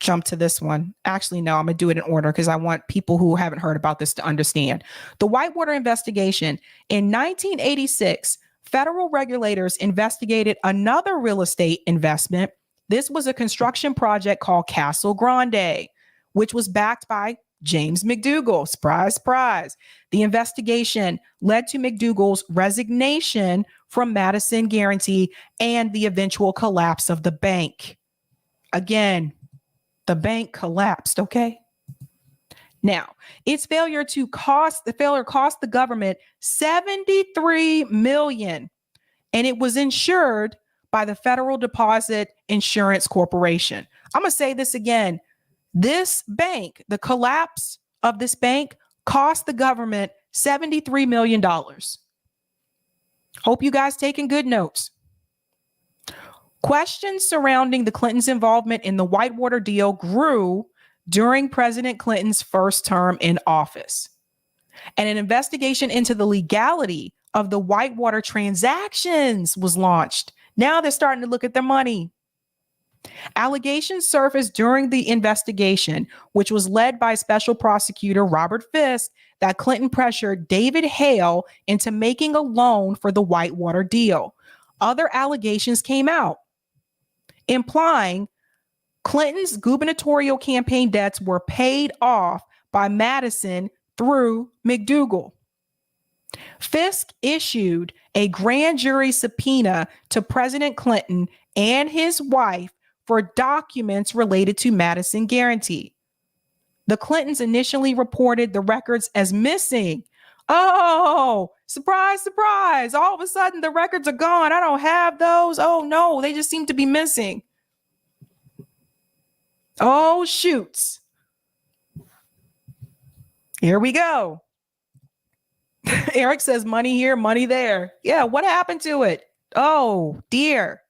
Jump to this one. Actually, no, I'm going to do it in order because I want people who haven't heard about this to understand. The Whitewater investigation. In 1986, federal regulators investigated another real estate investment. This was a construction project called Castle Grande, which was backed by James McDougal. Surprise, surprise. The investigation led to McDougal's resignation from Madison Guaranty and the eventual collapse of the bank. Again, the bank collapsed, okay? Now, its failure cost the government $73 million, and it was insured by the Federal Deposit Insurance Corporation. I'm going to say this again. This bank, the collapse of this bank, cost the government $73 million. Hope you guys taking good notes. Questions surrounding the Clintons' involvement in the Whitewater deal grew during President Clinton's first term in office. And an investigation into the legality of the Whitewater transactions was launched. Now they're starting to look at their money. Allegations surfaced during the investigation, which was led by Special Prosecutor Robert Fisk, that Clinton pressured David Hale into making a loan for the Whitewater deal. Other allegations came out, implying Clinton's gubernatorial campaign debts were paid off by Madison through McDougal. Fisk issued a grand jury subpoena to President Clinton and his wife for documents related to Madison Guaranty. The Clintons initially reported the records as missing. Oh, surprise, surprise. All of a sudden, the records are gone. I don't have those. Oh, no, they just seem to be missing. Oh, shoots. Here we go. Eric says money here, money there. Yeah, what happened to it? Oh, dear.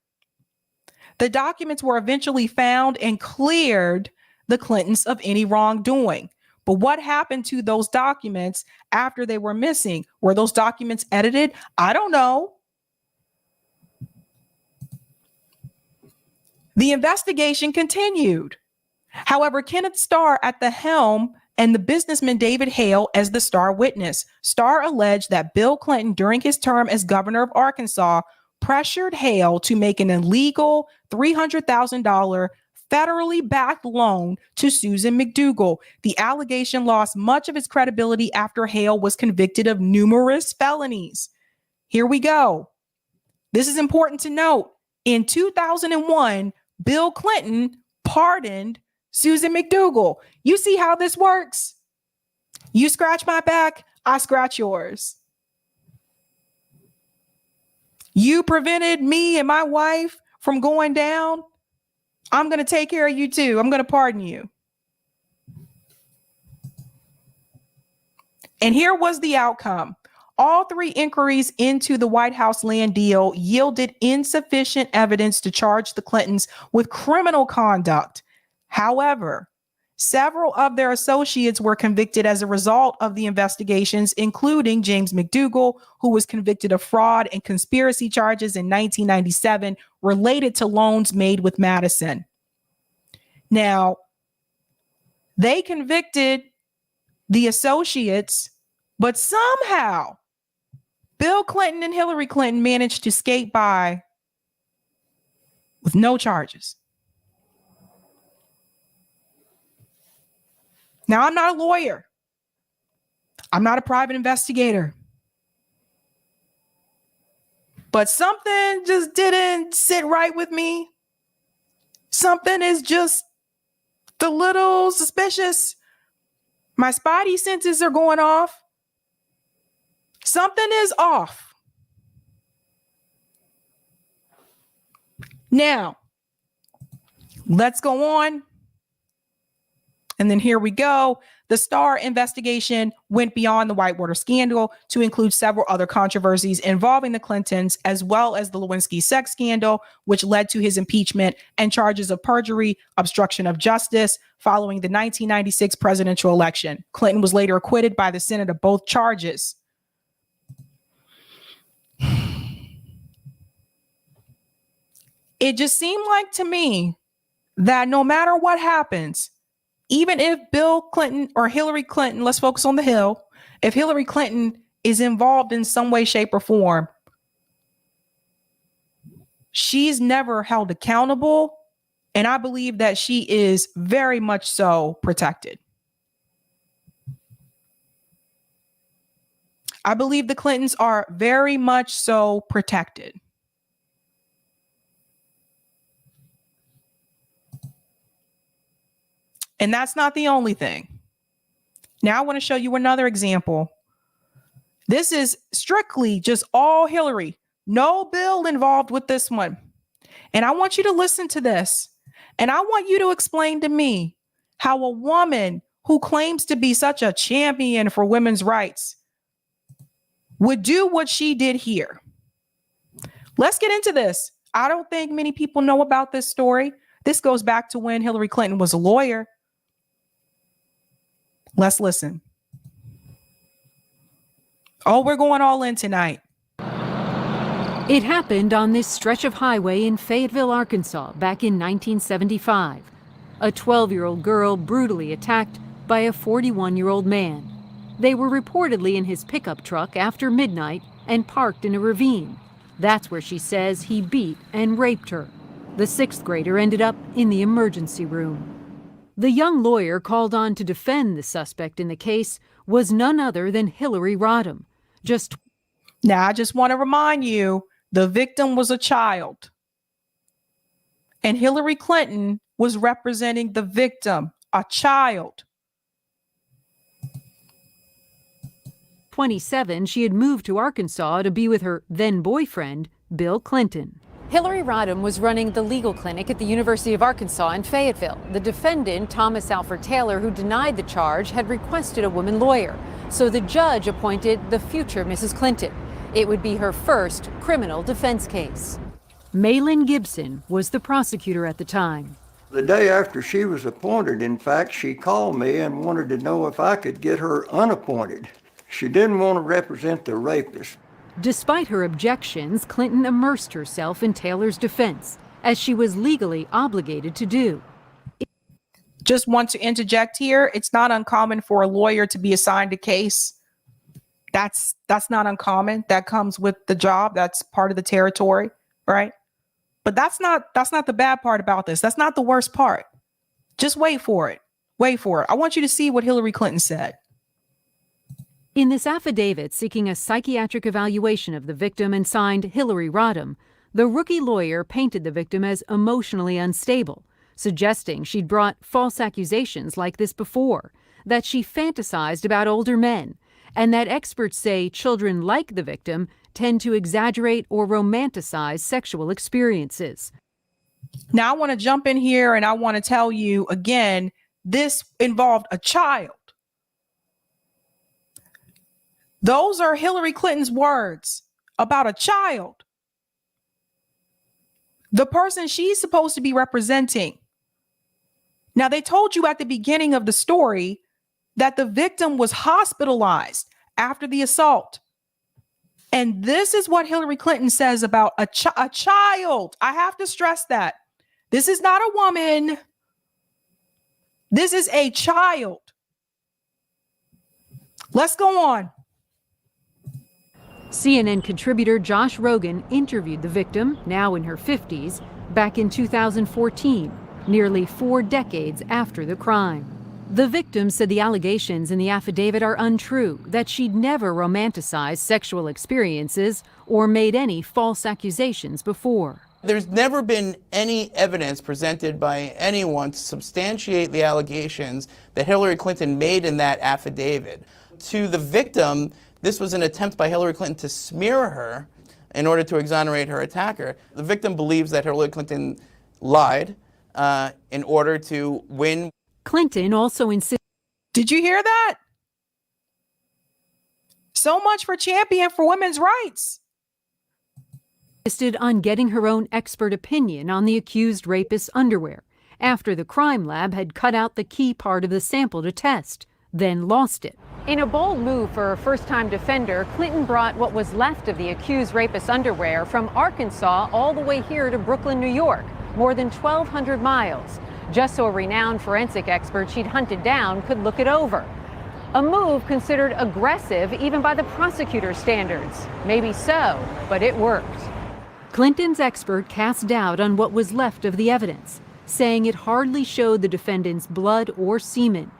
The documents were eventually found and cleared the Clintons of any wrongdoing. But what happened to those documents after they were missing? Were those documents edited? I don't know. The investigation continued. However, Kenneth Starr at the helm and the businessman David Hale as the star witness. Starr alleged that Bill Clinton, during his term as governor of Arkansas, pressured Hale to make an illegal $300,000 federally backed loan to Susan McDougal. The allegation lost much of its credibility after Hale was convicted of numerous felonies. Here we go. This is important to note. In 2001, Bill Clinton pardoned Susan McDougal. You see how this works? You scratch my back, I scratch yours. You prevented me and my wife from going down. I'm going to take care of you too. I'm going to pardon you. And here was the outcome. All three inquiries into the White House land deal yielded insufficient evidence to charge the Clintons with criminal conduct. However, several of their associates were convicted as a result of the investigations, including James McDougal, who was convicted of fraud and conspiracy charges in 1997 related to loans made with Madison. Now, they convicted the associates, but somehow Bill Clinton and Hillary Clinton managed to skate by with no charges. Now, I'm not a lawyer. I'm not a private investigator. But something just didn't sit right with me. Something is just a little suspicious. My spidey senses are going off. Something is off. Now, let's go on. And then here we go. The Starr investigation went beyond the Whitewater scandal to include several other controversies involving the Clintons, as well as the Lewinsky sex scandal, which led to his impeachment, and charges of perjury, obstruction of justice following the 1996 presidential election. Clinton was later acquitted by the Senate of both charges. It just seemed like to me that no matter what happens, even if Bill Clinton or Hillary Clinton, let's focus on the Hill, if Hillary Clinton is involved in some way, shape, or form, she's never held accountable. And I believe that she is very much so protected. I believe the Clintons are very much so protected. And that's not the only thing. Now I want to show you another example. This is strictly just all Hillary. No Bill involved with this one. And I want you to listen to this. And I want you to explain to me how a woman who claims to be such a champion for women's rights would do what she did here. Let's get into this. I don't think many people know about this story. This goes back to when Hillary Clinton was a lawyer. Let's listen. Oh, we're going all in tonight. It happened on this stretch of highway in Fayetteville, Arkansas, back in 1975. A 12-year-old girl brutally attacked by a 41-year-old man. They were reportedly in his pickup truck after midnight and parked in a ravine. That's where she says he beat and raped her. The sixth grader ended up in the emergency room. The young lawyer called on to defend the suspect in the case was none other than Hillary Rodham. Now, I just want to remind you, the victim was a child. And Hillary Clinton was representing the victim, a child. 27, she had moved to Arkansas to be with her then boyfriend, Bill Clinton. Hillary Rodham was running the legal clinic at the University of Arkansas in Fayetteville. The defendant, Thomas Alfred Taylor, who denied the charge, had requested a woman lawyer. So the judge appointed the future Mrs. Clinton. It would be her first criminal defense case. Maylin Gibson was the prosecutor at the time. The day after she was appointed, in fact, she called me and wanted to know if I could get her unappointed. She didn't want to represent the rapist. Despite her objections, Clinton immersed herself in Taylor's defense, as she was legally obligated to do. Just want to interject here. It's not uncommon for a lawyer to be assigned a case. That's not uncommon. That comes with the job. That's part of the territory, right? But that's not the bad part about this. That's not the worst part. Just wait for it. Wait for it. I want you to see what Hillary Clinton said. In this affidavit seeking a psychiatric evaluation of the victim and signed Hillary Rodham, the rookie lawyer painted the victim as emotionally unstable, suggesting she'd brought false accusations like this before, that she fantasized about older men, and that experts say children like the victim tend to exaggerate or romanticize sexual experiences. Now, I want to jump in here and I want to tell you again, this involved a child. Those are Hillary Clinton's words about a child. The person she's supposed to be representing. Now, they told you at the beginning of the story that the victim was hospitalized after the assault. And this is what Hillary Clinton says about a child. I have to stress that. This is not a woman. This is a child. Let's go on. CNN contributor Josh Rogan interviewed the victim, now in her 50s, back in 2014, nearly 4 decades after the crime. The victim said the allegations in the affidavit are untrue, that she'd never romanticized sexual experiences or made any false accusations before. There's never been any evidence presented by anyone to substantiate the allegations that Hillary Clinton made in that affidavit. To the victim, this was an attempt by Hillary Clinton to smear her in order to exonerate her attacker. The victim believes that Hillary Clinton lied in order to win. Clinton also insisted. Did you hear that? So much for champion for women's rights. Insisted on getting her own expert opinion on the accused rapist's underwear after the crime lab had cut out the key part of the sample to test, then lost it. In a bold move for a first-time defender, Clinton brought what was left of the accused rapist's underwear from Arkansas all the way here to Brooklyn, New York, more than 1,200 miles, just so a renowned forensic expert she'd hunted down could look it over. A move considered aggressive even by the prosecutor's standards. Maybe so, but it worked. Clinton's expert cast doubt on what was left of the evidence, saying it hardly showed the defendant's blood or semen.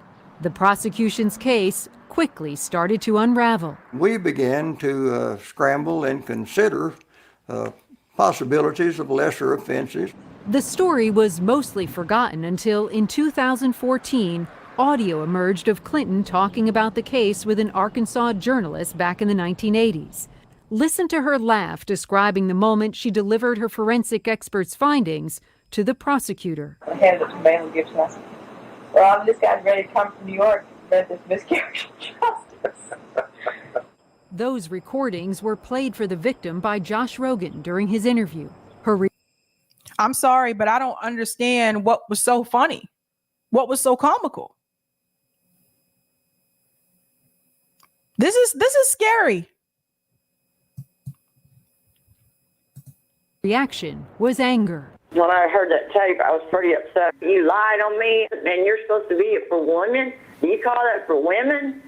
The prosecution's case quickly started to unravel. We began to scramble and consider possibilities of lesser offenses. The story was mostly forgotten until in 2014, audio emerged of Clinton talking about the case with an Arkansas journalist back in the 1980s. Listen to her laugh describing the moment she delivered her forensic expert's findings to the prosecutor. I handed it to Bailey Gibson. I said, well, this guy's ready to come from New York to prevent this miscarriage of justice. Those recordings were played for the victim by Josh Rogan during his interview. I'm sorry, but I don't understand what was so funny. What was so comical? This is scary. Reaction was anger. When I heard that tape, I was pretty upset. You lied on me, and you're supposed to be it for women? You call that for women?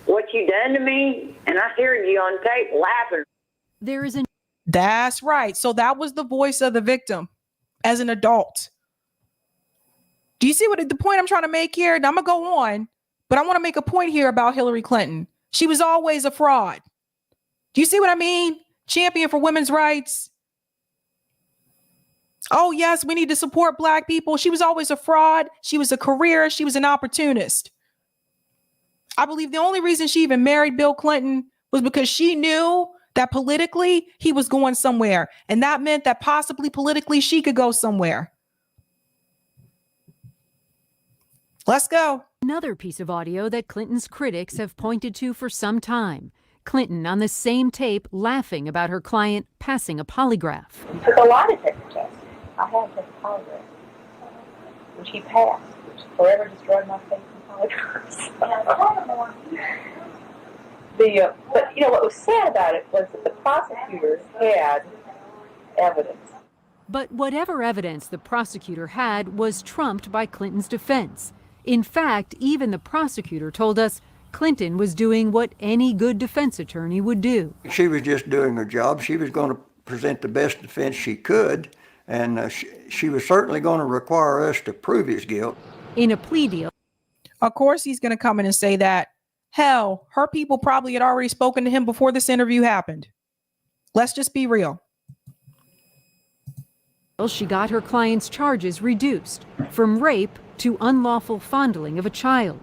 What you done to me? And I heard you on tape laughing. There is an That's right. So that was the voice of the victim as an adult. Do you see what the point I'm trying to make here? Now I'm going to go on, but I want to make a point here about Hillary Clinton. She was always a fraud. Do you see what I mean? Champion for women's rights. Oh, yes, we need to support Black people. She was always a fraud. She was a career. She was an opportunist. I believe the only reason she even married Bill Clinton was because she knew that politically he was going somewhere. And that meant that possibly politically she could go somewhere. Let's go. Another piece of audio that Clinton's critics have pointed to for some time. Clinton on the same tape laughing about her client passing a polygraph. He took a lie detector test. I had to take a polygraph, which he passed, which forever destroyed my faith in polygraphs. But you know what was sad about it was that the prosecutors had evidence. But whatever evidence the prosecutor had was trumped by Clinton's defense. In fact, even the prosecutor told us Clinton was doing what any good defense attorney would do. She was just doing her job. She was going to present the best defense she could, and she was certainly going to require us to prove his guilt. In a plea deal. Of course, he's going to come in and say that. Hell, her people probably had already spoken to him before this interview happened. Let's just be real. She got her client's charges reduced from rape to unlawful fondling of a child.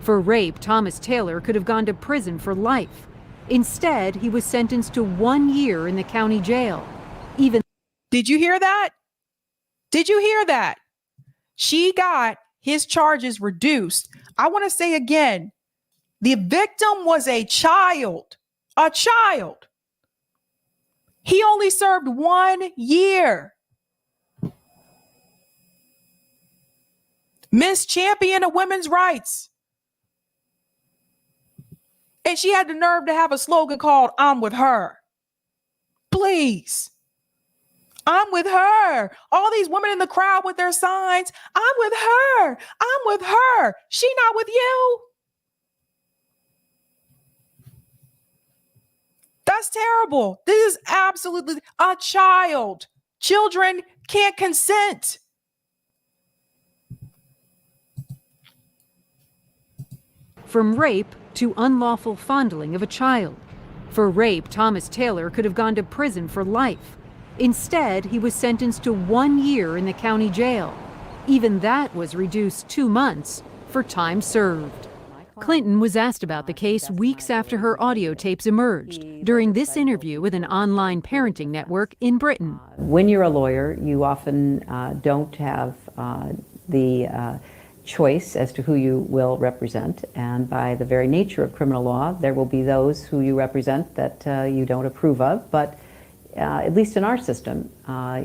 For rape, Thomas Taylor could have gone to prison for life. Instead, he was sentenced to 1 year in the county jail. Did you hear that? Did you hear that? She got his charges reduced. I want to say again, the victim was a child. A child. He only served 1 year. Miss Champion of Women's Rights. And she had the nerve to have a slogan called, I'm with her. Please. I'm with her. All these women in the crowd with their signs. I'm with her. I'm with her. She not with you. That's terrible. This is absolutely a child. Children can't consent. From rape to unlawful fondling of a child. For rape, Thomas Taylor could have gone to prison for life. Instead, he was sentenced to 1 year in the county jail. Even that was reduced 2 months for time served. Clinton was asked about the case weeks after her audio tapes emerged during this interview with an online parenting network in Britain. When you're a lawyer, you often don't have the choice as to who you will represent, and by the very nature of criminal law, there will be those who you represent that you don't approve of, but at least in our system,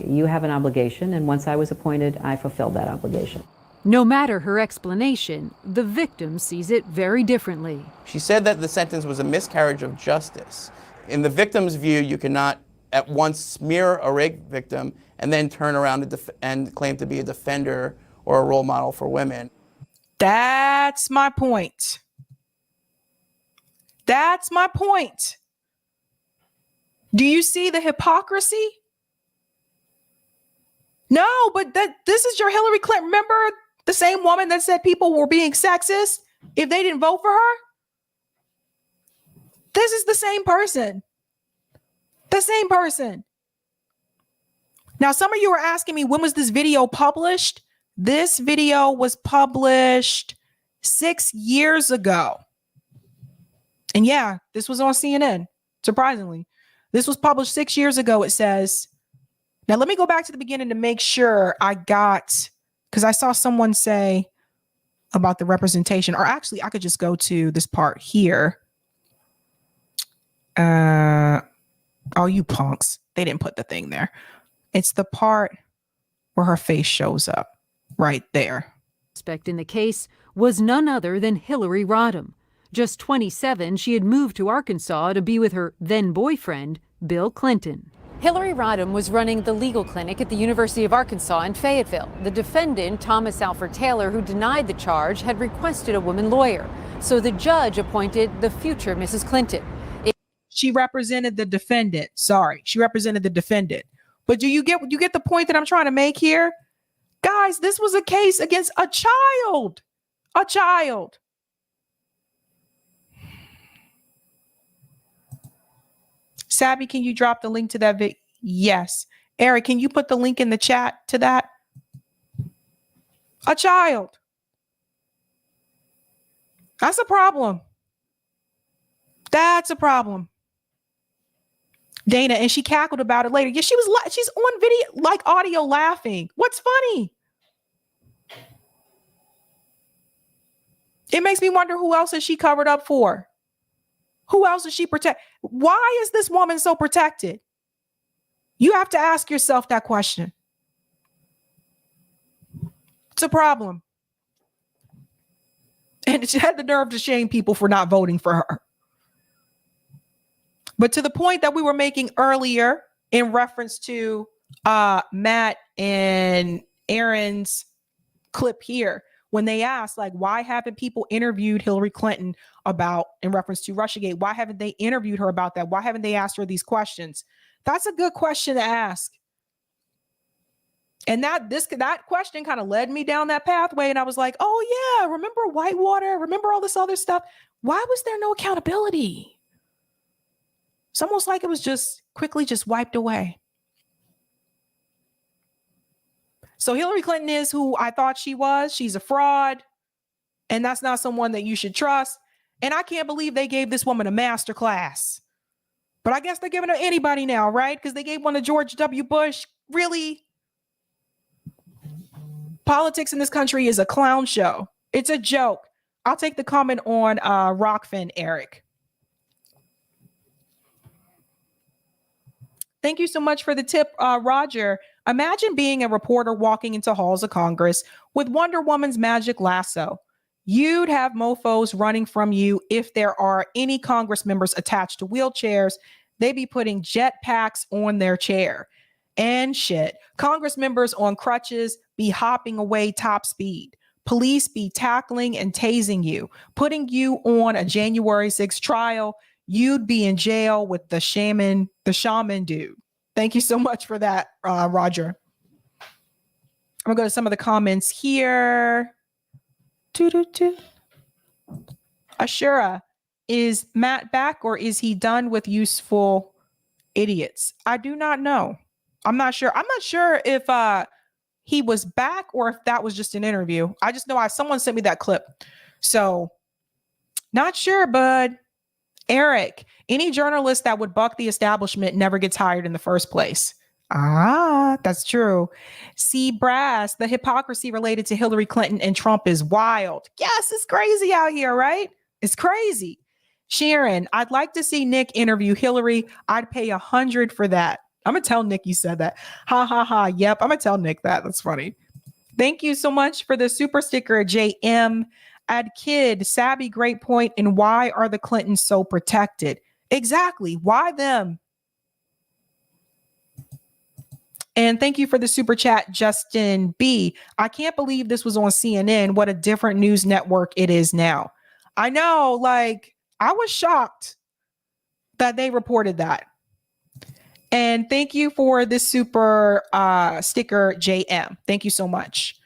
you have an obligation, and once I was appointed, I fulfilled that obligation. No matter her explanation, the victim sees it very differently. She said that the sentence was a miscarriage of justice. In the victim's view, you cannot at once smear a rape victim and then turn around and claim to be a defender or a role model for women. That's my point. That's my point. Do you see the hypocrisy? No, but this is your Hillary Clinton. Remember the same woman that said people were being sexist if they didn't vote for her? This is the same person. The same person. Now, some of you are asking me, when was this video published? This video was published 6 years ago. And yeah, this was on CNN, surprisingly. This was published 6 years ago, it says. Now, let me go back to the beginning to make sure I got, because I saw someone say about the representation, or actually, I could just go to this part here. Oh, you punks. They didn't put the thing there. It's the part where her face shows up right there. Suspect in the case was none other than Hillary Rodham. Just 27, she had moved to Arkansas to be with her then boyfriend, Bill Clinton. Hillary Rodham was running the legal clinic at the University of Arkansas in Fayetteville. The defendant, Thomas Alfred Taylor, who denied the charge, had requested a woman lawyer. So the judge appointed the future Mrs. Clinton. She represented the defendant. Sorry, she represented the defendant. But do you get the point that I'm trying to make here? Guys, this was a case against a child. A child. Sabby, can you drop the link to that video? Yes. Eric, can you put the link in the chat to that? A child. That's a problem. That's a problem. Dana, and she cackled about it later. Yeah, she's on video, like audio, laughing. What's funny? It makes me wonder, who else is she covered up for? Who else is she protect? Why is this woman so protected? You have to ask yourself that question. It's a problem. And she had the nerve to shame people for not voting for her. But to the point that we were making earlier in reference to Matt and Aaron's clip here, when they asked, like, why haven't people interviewed Hillary Clinton about, in reference to Russiagate, why haven't they interviewed her about that? Why haven't they asked her these questions? That's a good question to ask. And that question kind of led me down that pathway. And I was like, oh yeah, remember Whitewater? Remember all this other stuff? Why was there no accountability? It's almost like it was just quickly just wiped away. So Hillary Clinton is who I thought she was. She's a fraud. And that's not someone that you should trust. And I can't believe they gave this woman a master class. But I guess they're giving it to anybody now, right? Because they gave one to George W. Bush. Really? Politics in this country is a clown show. It's a joke. I'll take the comment on Rockfin, Eric. Thank you so much for the tip, Roger. Imagine being a reporter walking into halls of Congress with Wonder Woman's magic lasso. You'd have mofos running from you if there are any Congress members attached to wheelchairs. They'd be putting jetpacks on their chair and shit. Congress members on crutches be hopping away top speed. Police be tackling and tasing you, putting you on a January 6th trial. You'd be in jail with the shaman dude. Thank you so much for that, Roger. I'm gonna go to some of the comments here. Ashura, is Matt back or is he done with useful idiots? I do not know. I'm not sure. I'm not sure if he was back or if that was just an interview. I just know someone sent me that clip. So not sure, bud. Eric, any journalist that would buck the establishment never gets hired in the first place. Ah, that's true. See, Brass, the hypocrisy related to Hillary Clinton and Trump is wild. Yes, it's crazy out here, right? It's crazy. Sharon, I'd like to see Nick interview Hillary. I'd pay 100 for that. I'm going to tell Nick you said that. Ha, ha, ha. Yep, I'm going to tell Nick that. That's funny. Thank you so much for the super sticker, JM. Ad Kid, Sabby, great point. And why are the Clintons so protected? Exactly. Why them? And thank you for the super chat, Justin B. I can't believe this was on CNN. What a different news network it is now. I know, like, I was shocked that they reported that. And thank you for this super sticker, JM. Thank you so much.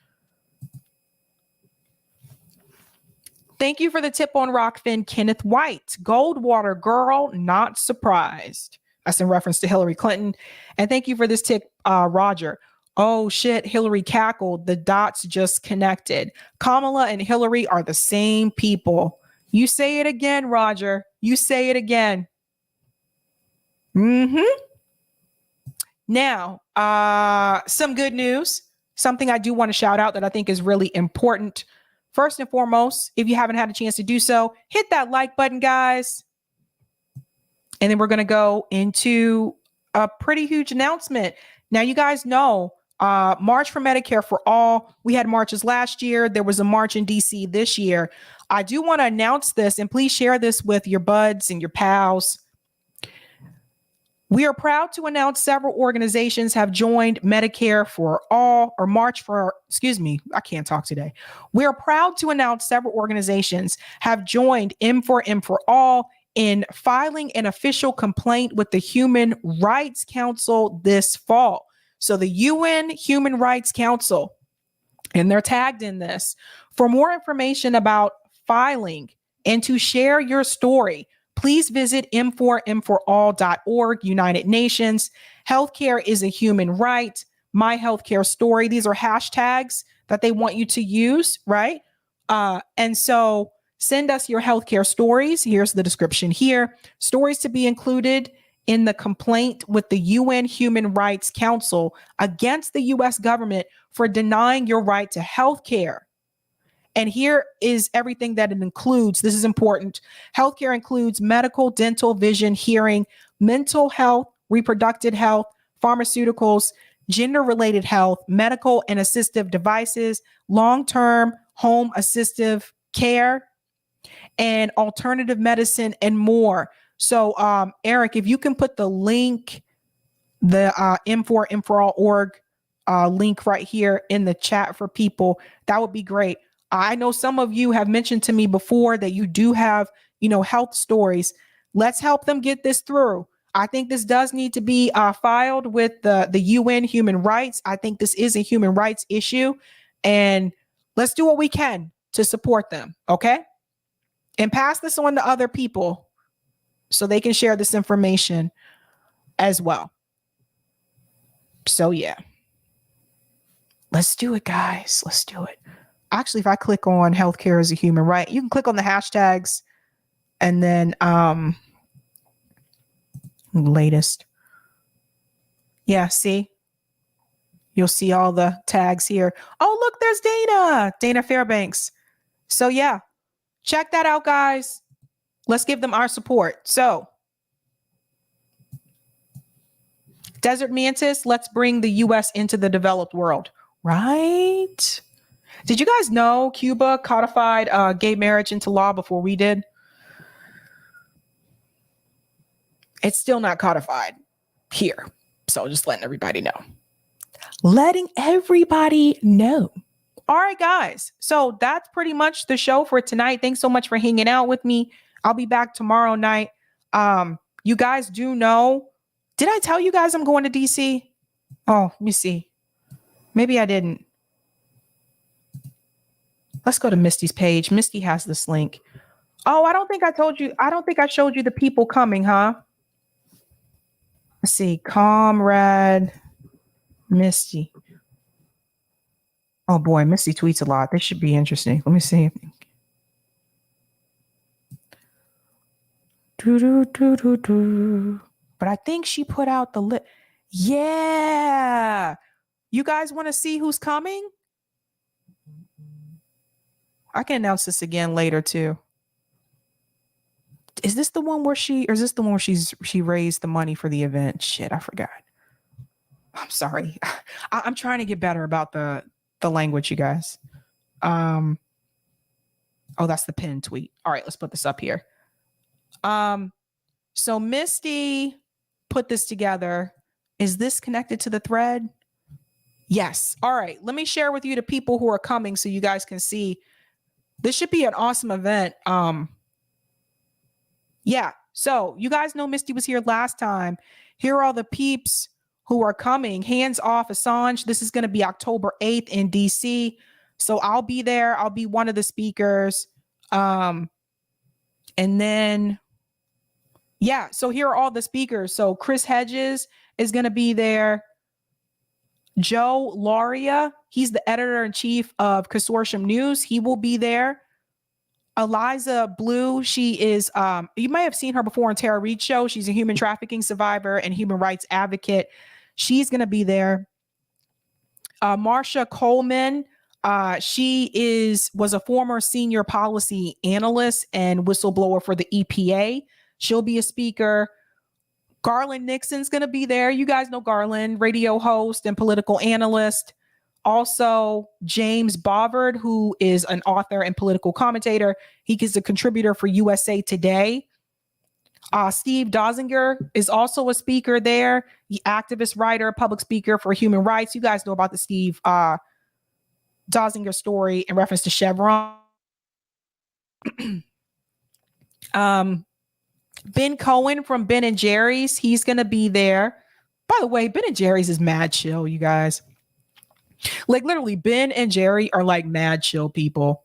Thank you for the tip on Rockfin, Kenneth White. Goldwater girl, not surprised. That's in reference to Hillary Clinton. And thank you for this tip, Roger. Oh shit, Hillary cackled. The dots just connected. Kamala and Hillary are the same people. You say it again, Roger. You say it again. Now, some good news. Something I do want to shout out that I think is really important. First and foremost, if you haven't had a chance to do so, hit that like button, guys. And then we're going to go into a pretty huge announcement. Now, you guys know, March for Medicare for All. We had marches last year. There was a march in DC this year. I do want to announce this, and please share this with your buds and your pals. We are proud to announce several organizations have joined Medicare for All, or March for, excuse me, I can't talk today. We are proud to announce several organizations have joined M4M for All in filing an official complaint with the Human Rights Council this fall. So the UN Human Rights Council, and they're tagged in this. For more information about filing and to share your story, please visit m4m4all.org, United Nations. Healthcare is a human right. My healthcare story. These are hashtags that they want you to use, right? And so send us your healthcare stories. Here's the description here. Stories to be included in the complaint with the UN Human Rights Council against the U.S. government for denying your right to healthcare. And here is everything that it includes. This is important. Healthcare includes medical, dental, vision, hearing, mental health, reproductive health, pharmaceuticals, gender-related health, medical and assistive devices, long-term home assistive care, and alternative medicine, and more. So, Eric, if you can put the link, the M4M4All.org link right here in the chat for people, that would be great. I know some of you have mentioned to me before that you do have, health stories. Let's help them get this through. I think this does need to be filed with the UN human rights. I think this is a human rights issue, and let's do what we can to support them. Okay. And pass this on to other people so they can share this information as well. So yeah, let's do it, guys. Let's do it. Actually, if I click on healthcare as a human right, you can click on the hashtags and then latest. Yeah, see? You'll see all the tags here. Oh, look, there's Dana Fairbanks. So yeah, check that out, guys. Let's give them our support. So Desert Mantis, let's bring the U.S. into the developed world, right? Did you guys know Cuba codified gay marriage into law before we did? It's still not codified here. So just letting everybody know. Letting everybody know. All right, guys. So that's pretty much the show for tonight. Thanks so much for hanging out with me. I'll be back tomorrow night. You guys do know. Did I tell you guys I'm going to DC? Oh, let me see. Maybe I didn't. Let's go to Misty's page. Misty has this link. Oh, I don't think I told you. I don't think I showed you the people coming, huh? Let's see. Comrade Misty. Oh boy, Misty tweets a lot. This should be interesting. Let me see. But I think she put out the list. Yeah. You guys want to see who's coming? I can announce this again later too. Is this the one where she raised the money for the event? Shit, I forgot. I'm sorry. I'm trying to get better about the language, you guys. Oh, that's the pinned tweet. All right, let's put this up here. So Misty put this together. Is this connected to the thread? Yes. All right. Let me share with you the people who are coming so you guys can see. This should be an awesome event. Yeah. So you guys know Misty was here last time. Here are all the peeps who are coming. Hands off Assange. This is going to be October 8th in DC. So I'll be there. I'll be one of the speakers. And then, yeah. So here are all the speakers. So Chris Hedges is going to be there. Joe Lauria, he's the editor-in-chief of Consortium News. He will be there. Eliza Blue, she is, you may have seen her before on Tara Reid's show. She's a human trafficking survivor and human rights advocate. She's going to be there. Marsha Coleman, she was a former senior policy analyst and whistleblower for the EPA. She'll be a speaker. Garland Nixon's going to be there. You guys know Garland, radio host and political analyst. Also, James Bovard, who is an author and political commentator. He is a contributor for USA Today. Steve Dozinger is also a speaker there. The activist, writer, public speaker for human rights. You guys know about the Steve Dozinger story in reference to Chevron. Ben Cohen from Ben and Jerry's. He's going to be there. By the way, Ben and Jerry's is mad chill, you guys. Like literally, Ben and Jerry are like mad chill people.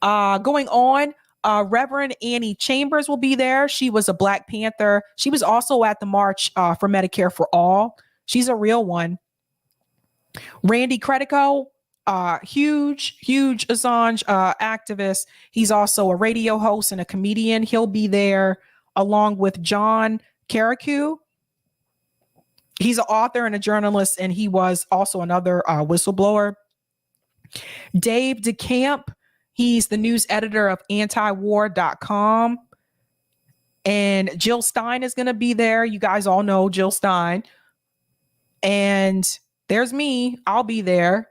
Going on, Reverend Annie Chambers will be there. She was a Black Panther. She was also at the March for Medicare for All. She's a real one. Randy Credico, huge Assange activist. He's also a radio host and a comedian. He'll be there along with John Carricu. He's an author and a journalist, and he was also another whistleblower. Dave DeCamp, he's the news editor of antiwar.com. And Jill Stein is going to be there. You guys all know Jill Stein. And there's me. I'll be there.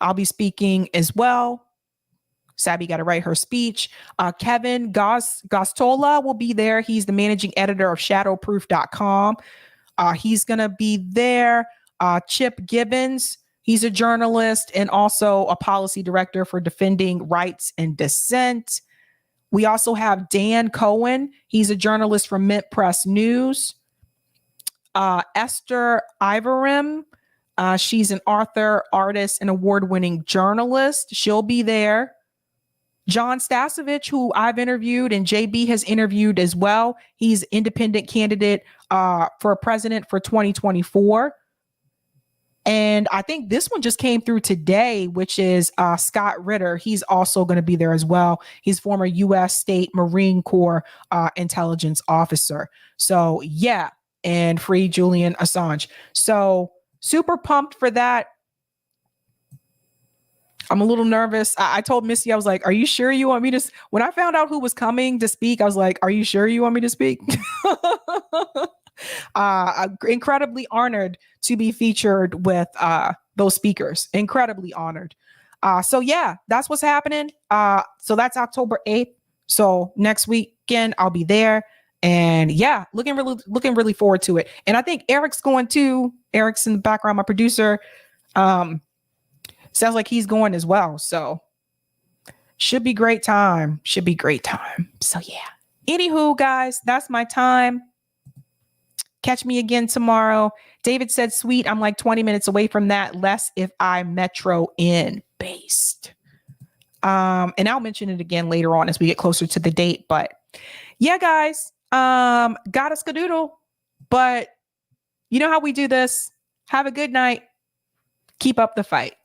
I'll be speaking as well. Sabby got to write her speech. Kevin Gostola will be there. He's the managing editor of shadowproof.com. He's going to be there. Chip Gibbons, he's a journalist and also a policy director for Defending Rights and Dissent. We also have Dan Cohen. He's a journalist from Mint Press News. Esther Ivorim, she's an author, artist, and award-winning journalist. She'll be there. John Stasevich, who I've interviewed and JB has interviewed as well. He's independent candidate for president for 2024. And I think this one just came through today, which is Scott Ritter. He's also going to be there as well. He's former U.S. State Marine Corps intelligence officer. So yeah, and free Julian Assange. So super pumped for that. I'm a little nervous. I told Missy, I was like, are you sure you want me to? When I found out who was coming to speak, I was like, are you sure you want me to speak? I'm incredibly honored to be featured with those speakers. Incredibly honored. So yeah, that's what's happening. So that's October 8th. So next weekend I'll be there. And yeah, looking really forward to it. And I think Eric's going too. Eric's in the background, my producer. Sounds like he's going as well. So should be great time. Should be great time. So yeah. Anywho, guys, that's my time. Catch me again tomorrow. David said, sweet. I'm like 20 minutes away from that. Less if I metro in based. And I'll mention it again later on as we get closer to the date. But yeah, guys, gotta skadoodle. But you know how we do this. Have a good night. Keep up the fight.